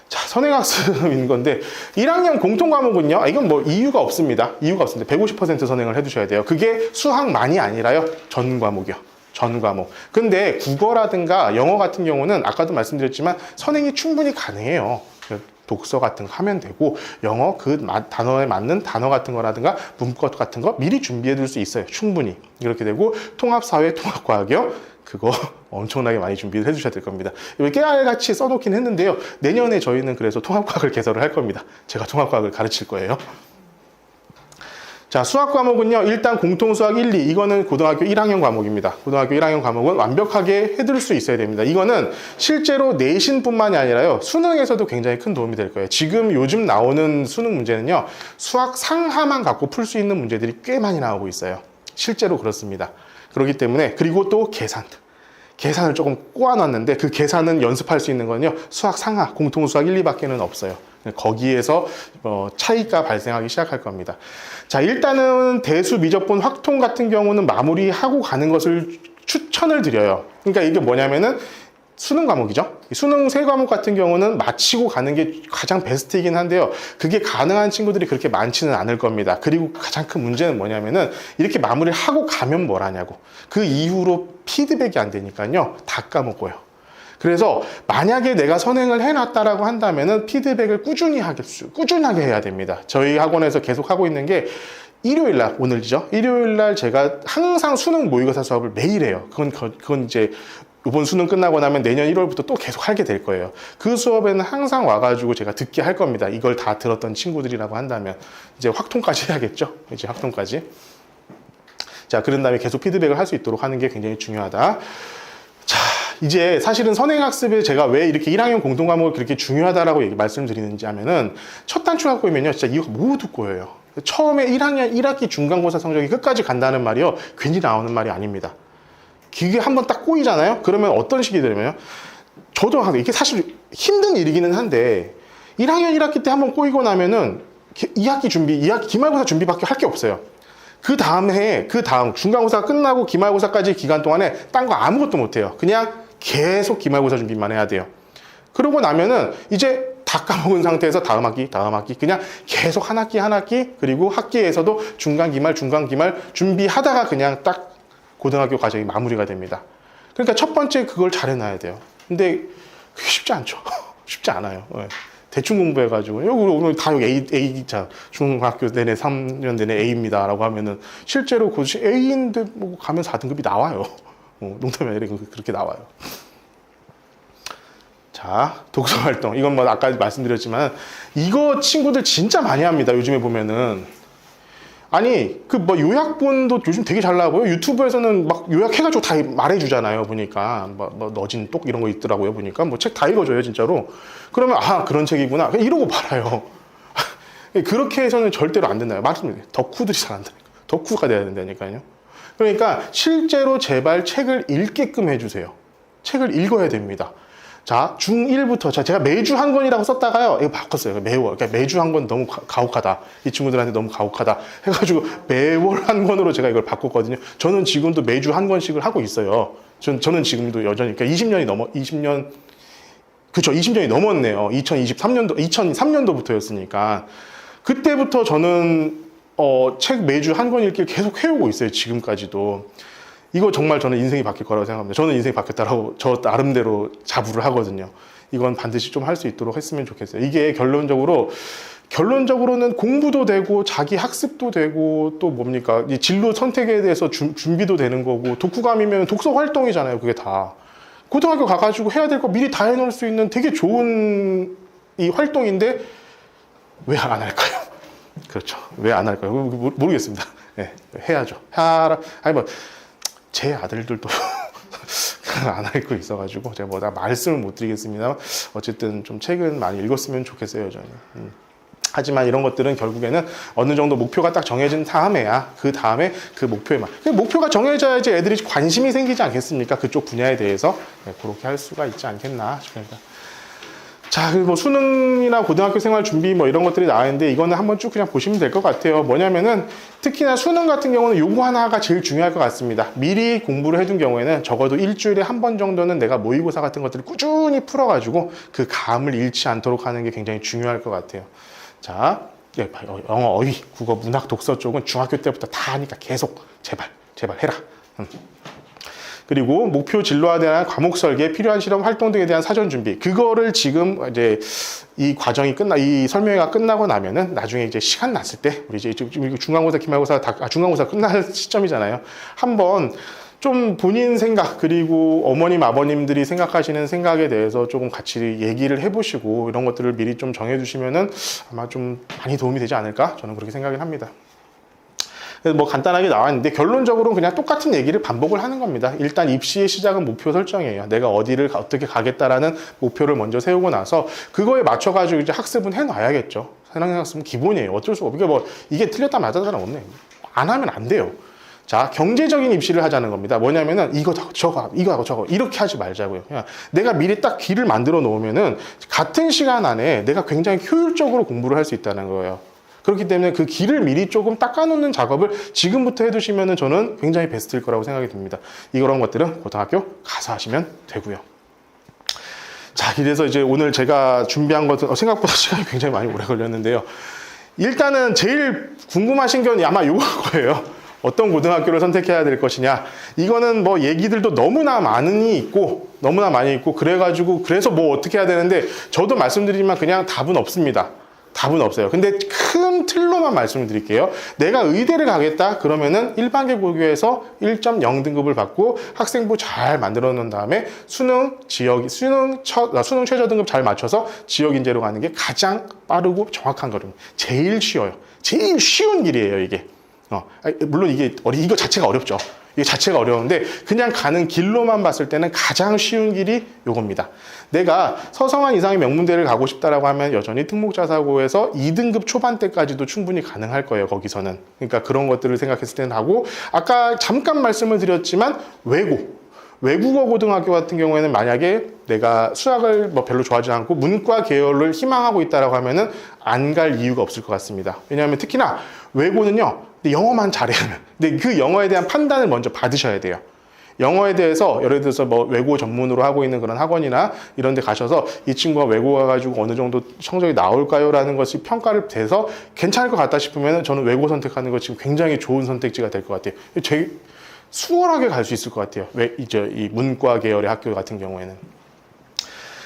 자, 선행학습인 건데 1학년 공통과목은요, 이건 이유가 없습니다. 150% 선행을 해두셔야 돼요. 그게 수학만이 아니라요, 전 과목이요. 전 과목. 근데 국어라든가 영어 같은 경우는 아까도 말씀드렸지만 선행이 충분히 가능해요. 독서 같은 거 하면 되고, 영어 그 단어에 맞는 단어 같은 거라든가 문법 같은 거 미리 준비해 둘 수 있어요. 충분히. 이렇게 되고, 통합사회, 통합과학이요. 그거 엄청나게 많이 준비를 해주셔야 될 겁니다. 여기 깨알같이 써놓긴 했는데요. 내년에 저희는 그래서 통합과학을 개설을 할 겁니다. 제가 통합과학을 가르칠 거예요. 자, 수학 과목은요, 일단 공통수학 1, 2, 이거는 고등학교 1학년 과목입니다. 고등학교 1학년 과목은 완벽하게 해둘 수 있어야 됩니다. 이거는 실제로 내신뿐만이 아니라요, 수능에서도 굉장히 큰 도움이 될 거예요. 지금 요즘 나오는 수능 문제는요, 수학 상하만 갖고 풀 수 있는 문제들이 꽤 많이 나오고 있어요. 실제로 그렇습니다. 그렇기 때문에, 그리고 또 계산을 조금 꼬아놨는데 그 계산은 연습할 수 있는 건요, 수학 상하, 공통수학 1, 2밖에는 없어요. 거기에서 차이가 발생하기 시작할 겁니다. 자, 일단은 대수, 미적분, 확통 같은 경우는 마무리하고 가는 것을 추천을 드려요. 그러니까 이게 뭐냐면은 수능 과목이죠. 수능 세 과목 같은 경우는 마치고 가는 게 가장 베스트이긴 한데요. 그게 가능한 친구들이 그렇게 많지는 않을 겁니다. 그리고 가장 큰 문제는 뭐냐면은 이렇게 마무리를 하고 가면 뭘 하냐고. 그 이후로 피드백이 안 되니까요. 다 까먹어요. 그래서 만약에 내가 선행을 해놨다라고 한다면은 피드백을 꾸준하게 해야 됩니다. 저희 학원에서 계속 하고 있는 게 일요일날, 오늘이죠. 일요일날 제가 항상 수능 모의고사 수업을 매일 해요. 그건 이제 이번 수능 끝나고 나면 내년 1월부터 또 계속 하게 될 거예요. 그 수업에는 항상 와가지고 제가 듣게 할 겁니다. 이걸 다 들었던 친구들이라고 한다면 이제 확통까지 해야겠죠. 이제 확통까지. 자, 그런 다음에 계속 피드백을 할 수 있도록 하는 게 굉장히 중요하다. 자, 이제 사실은 선행학습에 제가 왜 이렇게 1학년 공통과목을 그렇게 중요하다라고 말씀드리는지 하면은 첫 단추 갖고 오면요, 진짜 이거 모두 꼬여요. 처음에 1학년 1학기 중간고사 성적이 끝까지 간다는 말이요, 괜히 나오는 말이 아닙니다. 기계 한번 딱 꼬이잖아요? 그러면 어떤 식이 되냐면요, 저도 이게 사실 힘든 일이기는 한데 1학년 1학기 때 한번 꼬이고 나면은 2학기 기말고사 준비밖에 할 게 없어요. 그 다음 해에, 그 다음 중간고사 끝나고 기말고사까지 기간 동안에 딴 거 아무것도 못 해요. 그냥 계속 기말고사 준비만 해야 돼요. 그러고 나면은 이제 다 까먹은 상태에서 다음 학기 그냥 계속 한 학기 그리고 학기에서도 중간 기말 준비하다가 그냥 딱 고등학교 과정이 마무리가 됩니다. 그러니까 첫 번째 그걸 잘 해놔야 돼요. 근데 그게 쉽지 않죠. 쉽지 않아요. 대충 공부해가지고 여기 오늘 다 여기 A 자 중학교 내내 3년 내내 A입니다 라고 하면은 실제로 그 A인데 뭐 가면 4등급이 나와요. 농담이 아니라 그렇게 나와요. 자, 독서활동. 이건 뭐 아까 말씀드렸지만 이거 친구들 진짜 많이 합니다. 요즘에 보면은. 아니, 그 뭐 요약본도 요즘 되게 잘 나오고요. 유튜브에서는 막 요약해가지고 다 말해주잖아요. 보니까 뭐 너진 똑 이런 거 있더라고요. 보니까 뭐 책 다 읽어줘요, 진짜로. 그러면 아, 그런 책이구나. 그냥 이러고 말아요. 그렇게 해서는 절대로 안 된다요. 맞습니다. 덕후들이 잘 안 된다니까. 덕후가 돼야 된다니까요. 그러니까 실제로 제발 책을 읽게끔 해주세요. 책을 읽어야 됩니다. 자, 중1부터, 제가 매주 한 권이라고 썼다가요, 이거 바꿨어요. 매월. 그러니까 매주 한 권 너무 가혹하다. 이 친구들한테 너무 가혹하다. 해가지고 매월 한 권으로 제가 이걸 바꿨거든요. 저는 지금도 매주 한 권씩을 하고 있어요. 저는 지금도 여전히, 그러니까 20년이 넘었네요. 2003년도부터였으니까. 그때부터 저는, 책 매주 한 권 읽기를 계속 해오고 있어요. 지금까지도. 이거 정말 저는 인생이 바뀔 거라고 생각합니다. 저는 인생이 바뀌었다라고 저 나름대로 자부를 하거든요. 이건 반드시 좀 할 수 있도록 했으면 좋겠어요. 이게 결론적으로는 공부도 되고 자기 학습도 되고 또 뭡니까? 이 진로 선택에 대해서 준비도 되는 거고 독후감이면 독서 활동이잖아요. 그게 다. 고등학교 가가지고 해야 될 거 미리 다 해놓을 수 있는 되게 좋은 이 활동인데 왜 안 할까요? 그렇죠. 왜 안 할까요? 모르겠습니다. 네, 해야죠. 아니 뭐 제 아들들도 안 읽고 있어가지고 제가 뭐 다 말씀을 못 드리겠습니다. 어쨌든 좀 책은 많이 읽었으면 좋겠어요, 저는. 하지만 이런 것들은 결국에는 어느 정도 목표가 딱 정해진 다음에야 그 다음에 그 목표에만 목표가 정해져야지 애들이 관심이 생기지 않겠습니까? 그쪽 분야에 대해서. 네, 그렇게 할 수가 있지 않겠나 싶습니다. 자, 그리고 뭐 수능이나 고등학교 생활 준비 뭐 이런 것들이 나왔는데 이거는 한번 쭉 그냥 보시면 될 것 같아요. 뭐냐면은 특히나 수능 같은 경우는 요거 하나가 제일 중요할 것 같습니다. 미리 공부를 해둔 경우에는 적어도 일주일에 한 번 정도는 내가 모의고사 같은 것들을 꾸준히 풀어가지고 그 감을 잃지 않도록 하는 게 굉장히 중요할 것 같아요. 자, 영어, 어휘, 국어, 문학, 독서 쪽은 중학교 때부터 다 하니까 계속 제발 해라. 그리고 목표 진로에 대한 과목 설계, 필요한 실험 활동 등에 대한 사전 준비. 그거를 지금 이제 이 설명회가 끝나고 나면은 나중에 이제 시간 났을 때, 우리 이제 중간고사, 기말고사 중간고사 끝날 시점이잖아요. 한번 좀 본인 생각 그리고 어머님 아버님들이 생각하시는 생각에 대해서 조금 같이 얘기를 해보시고 이런 것들을 미리 좀 정해주시면은 아마 좀 많이 도움이 되지 않을까 저는 그렇게 생각을 합니다. 그래서 뭐 간단하게 나왔는데 결론적으로는 그냥 똑같은 얘기를 반복을 하는 겁니다. 일단 입시의 시작은 목표 설정이에요. 내가 어디를 어떻게 가겠다라는 목표를 먼저 세우고 나서 그거에 맞춰가지고 이제 학습은 해놔야겠죠. 현황학습은 기본이에요. 어쩔 수가 없고 이게 틀렸다 맞았다는 없네. 안 하면 안 돼요. 자, 경제적인 입시를 하자는 겁니다. 뭐냐면은 이거 저거 이거 저거 이렇게 하지 말자고요. 그냥 내가 미리 딱 길을 만들어 놓으면은 같은 시간 안에 내가 굉장히 효율적으로 공부를 할 수 있다는 거예요. 그렇기 때문에 그 길을 미리 조금 닦아놓는 작업을 지금부터 해두시면은 저는 굉장히 베스트일 거라고 생각이 듭니다. 이런 것들은 고등학교 가서 하시면 되고요. 자, 그래서 이제 오늘 제가 준비한 것은 생각보다 시간이 굉장히 많이 오래 걸렸는데요. 일단은 제일 궁금하신 건 아마 이걸 거예요. 어떤 고등학교를 선택해야 될 것이냐. 이거는 뭐 얘기들도 너무나 많이 있고 그래서 뭐 어떻게 해야 되는데 저도 말씀드리지만 그냥 답은 없습니다. 답은 없어요. 근데 큰 틀로만 말씀을 드릴게요. 내가 의대를 가겠다 그러면은 일반계 고교에서 1.0등급을 받고 학생부 잘 만들어 놓은 다음에 수능 최저 등급 잘 맞춰서 지역 인재로 가는 게 가장 빠르고 정확한 거입니다. 제일 쉬워요. 제일 쉬운 길이에요, 이게. 물론 이거 자체가 어렵죠. 이게 자체가 어려운데 그냥 가는 길로만 봤을 때는 가장 쉬운 길이 요겁니다. 내가 서성한 이상의 명문대를 가고 싶다라고 하면 여전히 특목자사고에서 2등급 초반대까지도 충분히 가능할 거예요, 거기서는. 그러니까 그런 것들을 생각했을 때는 하고, 아까 잠깐 말씀을 드렸지만 외국어 고등학교 같은 경우에는 만약에 내가 수학을 뭐 별로 좋아하지 않고 문과 계열을 희망하고 있다라고 하면은 안 갈 이유가 없을 것 같습니다. 왜냐하면 특히나 외고는요, 영어만 잘해야 해요. 근데 그 영어에 대한 판단을 먼저 받으셔야 돼요. 영어에 대해서 예를 들어서 뭐 외국어 전문으로 하고 있는 그런 학원이나 이런 데 가셔서 이 친구가 외국어 가가지고 어느 정도 성적이 나올까요? 라는 것이 평가를 돼서 괜찮을 것 같다 싶으면 저는 외국어 선택하는 거 지금 굉장히 좋은 선택지가 될 것 같아요. 수월하게 갈 수 있을 것 같아요. 이 문과 계열의 학교 같은 경우에는.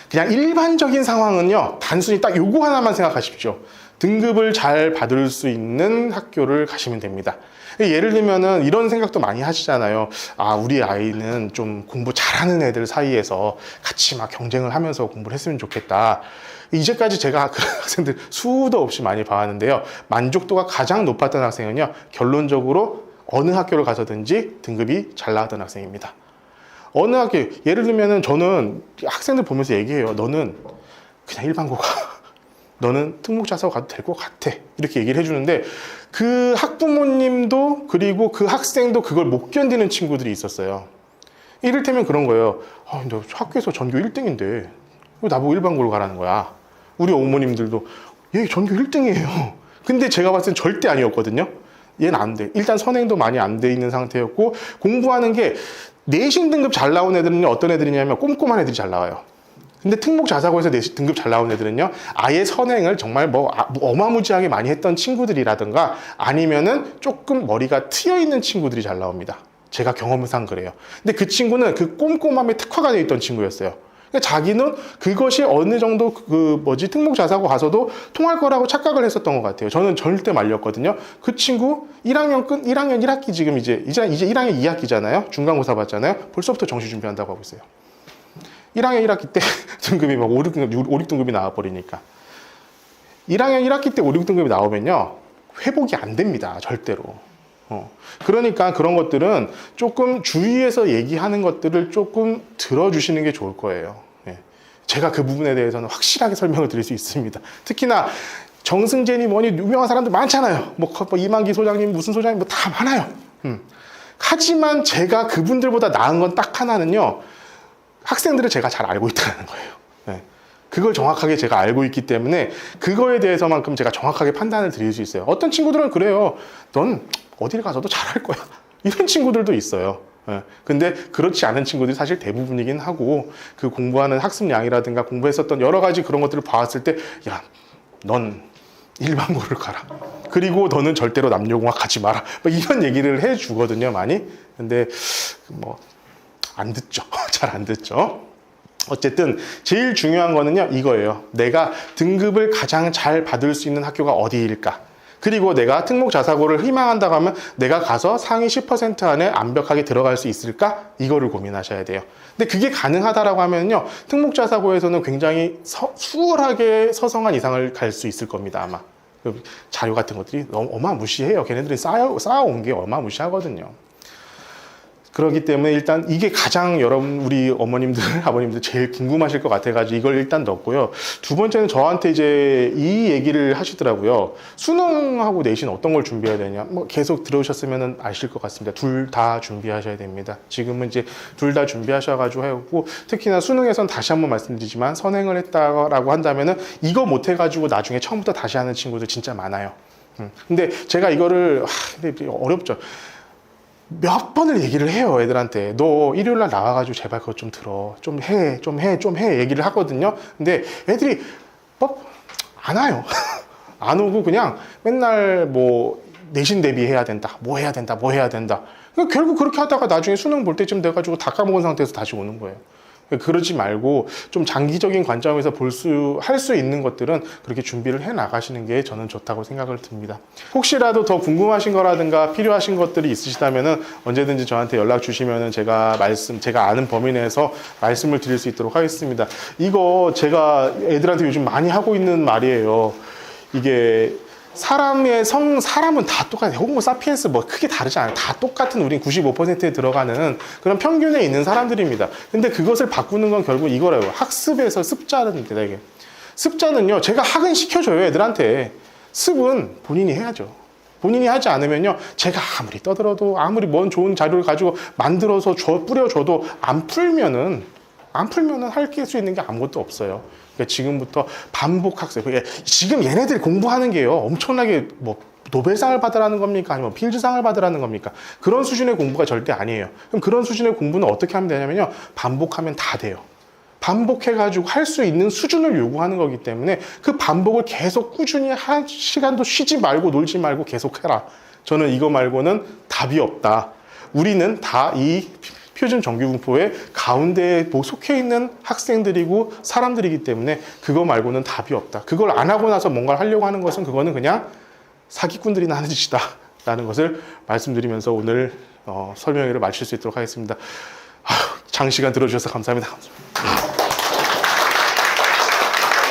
그냥 일반적인 상황은요, 단순히 딱 요거 하나만 생각하십시오. 등급을 잘 받을 수 있는 학교를 가시면 됩니다. 예를 들면은 이런 생각도 많이 하시잖아요. 아, 우리 아이는 좀 공부 잘하는 애들 사이에서 같이 막 경쟁을 하면서 공부를 했으면 좋겠다. 이제까지 제가 그런 학생들 수도 없이 많이 봐왔는데요. 만족도가 가장 높았던 학생은요, 결론적으로 어느 학교를 가서든지 등급이 잘 나왔던 학생입니다. 어느 학교, 예를 들면은 저는 학생들 보면서 얘기해요. 너는 그냥 일반고 가. 너는 특목자사고 가도 될 것 같아. 이렇게 얘기를 해주는데 그 학부모님도 그리고 그 학생도 그걸 못 견디는 친구들이 있었어요. 이를테면 그런 거예요. 너 학교에서 전교 1등인데 왜 나보고 일반고를 가라는 거야? 우리 어머님들도 얘 전교 1등이에요. 근데 제가 봤을 땐 절대 아니었거든요. 얘는 안 돼. 일단 선행도 많이 안 돼 있는 상태였고 공부하는 게 내신 등급 잘 나온 애들은 어떤 애들이냐면 꼼꼼한 애들이 잘 나와요. 근데 특목자사고에서 내신 등급 잘 나온 애들은요, 아예 선행을 정말 뭐 어마무지하게 많이 했던 친구들이라든가 아니면은 조금 머리가 트여 있는 친구들이 잘 나옵니다. 제가 경험상 그래요. 근데 그 친구는 그 꼼꼼함에 특화가 되어 있던 친구였어요. 그러니까 자기는 그것이 어느 정도 특목자사고 가서도 통할 거라고 착각을 했었던 것 같아요. 저는 절대 말렸거든요. 그 친구 1학년 1학기 지금 이제 1학년 2학기잖아요. 중간고사 봤잖아요. 벌써부터 정시 준비한다고 하고 있어요. 1학년 1학기 때 등급이 막 5, 6등급이 나와버리니까. 1학년 1학기 때 5, 6등급이 나오면요, 회복이 안 됩니다. 절대로. 그러니까 그런 것들은 조금 주위에서 얘기하는 것들을 조금 들어주시는 게 좋을 거예요. 제가 그 부분에 대해서는 확실하게 설명을 드릴 수 있습니다. 특히나 정승재니 뭐니 유명한 사람들 많잖아요. 뭐 이만기 소장님, 무슨 소장님 뭐 다 많아요. 하지만 제가 그분들보다 나은 건 딱 하나는요, 학생들을 제가 잘 알고 있다는 거예요. 그걸 정확하게 제가 알고 있기 때문에 그거에 대해서만큼 제가 정확하게 판단을 드릴 수 있어요. 어떤 친구들은 그래요. 넌 어딜 가서도 잘할 거야. 이런 친구들도 있어요. 근데 그렇지 않은 친구들이 사실 대부분이긴 하고 그 공부하는 학습량이라든가 공부했었던 여러 가지 그런 것들을 봤을 때 야, 넌 일반고를 가라. 그리고 너는 절대로 남녀공학 가지 마라. 이런 얘기를 해주거든요, 많이. 근데 안 듣죠. 잘 안 듣죠. 어쨌든 제일 중요한 거는요, 이거예요. 내가 등급을 가장 잘 받을 수 있는 학교가 어디일까? 그리고 내가 특목 자사고를 희망한다고 하면 내가 가서 상위 10% 안에 완벽하게 들어갈 수 있을까? 이거를 고민하셔야 돼요. 근데 그게 가능하다라고 하면요, 특목 자사고에서는 굉장히 수월하게 서성한 이상을 갈 수 있을 겁니다, 아마. 그 자료 같은 것들이 너무 어마무시해요. 걔네들이 쌓아온 게 어마무시하거든요. 그렇기 때문에 일단 이게 가장 여러분, 우리 어머님들, 아버님들 제일 궁금하실 것 같아가지고 이걸 일단 넣었고요. 두 번째는 저한테 이제 이 얘기를 하시더라고요. 수능하고 내신 어떤 걸 준비해야 되냐. 뭐 계속 들어오셨으면 아실 것 같습니다. 둘 다 준비하셔야 됩니다. 지금은 이제 둘 다 준비하셔가지고 하고, 특히나 수능에선 다시 한번 말씀드리지만 선행을 했다라고 한다면은 이거 못해가지고 나중에 처음부터 다시 하는 친구들 진짜 많아요. 근데 제가 이거를, 근데 어렵죠. 몇 번을 얘기를 해요, 애들한테. 너 일요일날 나와가지고 제발 그것 좀 들어. 좀 해. 얘기를 하거든요. 근데 애들이 안 와요. 안 오고 그냥 맨날 뭐 내신 대비해야 된다. 뭐 해야 된다. 그러니까 결국 그렇게 하다가 나중에 수능 볼 때쯤 돼가지고 다 까먹은 상태에서 다시 오는 거예요. 그러지 말고 좀 장기적인 관점에서 할 수 있는 것들은 그렇게 준비를 해 나가시는 게 저는 좋다고 생각을 듭니다. 혹시라도 더 궁금하신 거라든가 필요하신 것들이 있으시다면은 언제든지 저한테 연락 주시면은 제가 아는 범위 내에서 말씀을 드릴 수 있도록 하겠습니다. 이거 제가 애들한테 요즘 많이 하고 있는 말이에요. 이게 사람은 다 똑같아요. 호모 사피엔스 뭐 크게 다르지 않아요. 다 똑같은 우린 95%에 들어가는 그런 평균에 있는 사람들입니다. 근데 그것을 바꾸는 건 결국 이거라고요. 학습에서 습자입니다, 이게. 습자는요, 제가 학은 시켜줘요, 애들한테. 습은 본인이 해야죠. 본인이 하지 않으면요, 제가 아무리 떠들어도, 아무리 뭔 좋은 자료를 가지고 만들어서 뿌려줘도 안 풀면은 할 수 있는 게 아무것도 없어요. 그러니까 지금부터 반복 학습. 지금 얘네들 공부하는 게요, 엄청나게 뭐 노벨상을 받으라는 겁니까? 아니면 필즈상을 받으라는 겁니까? 그런 수준의 공부가 절대 아니에요. 그럼 그런 수준의 공부는 어떻게 하면 되냐면요, 반복하면 다 돼요. 반복해가지고 할 수 있는 수준을 요구하는 거기 때문에 그 반복을 계속 꾸준히 한 시간도 쉬지 말고 놀지 말고 계속 해라. 저는 이거 말고는 답이 없다. 우리는 다 이 표준 정규분포의 가운데에 속해 있는 학생들이고 사람들이기 때문에 그거 말고는 답이 없다. 그걸 안 하고 나서 뭔가를 하려고 하는 것은 그거는 그냥 사기꾼들이나 하는 짓이다 라는 것을 말씀드리면서 오늘 설명회를 마칠 수 있도록 하겠습니다. 장시간 들어주셔서 감사합니다.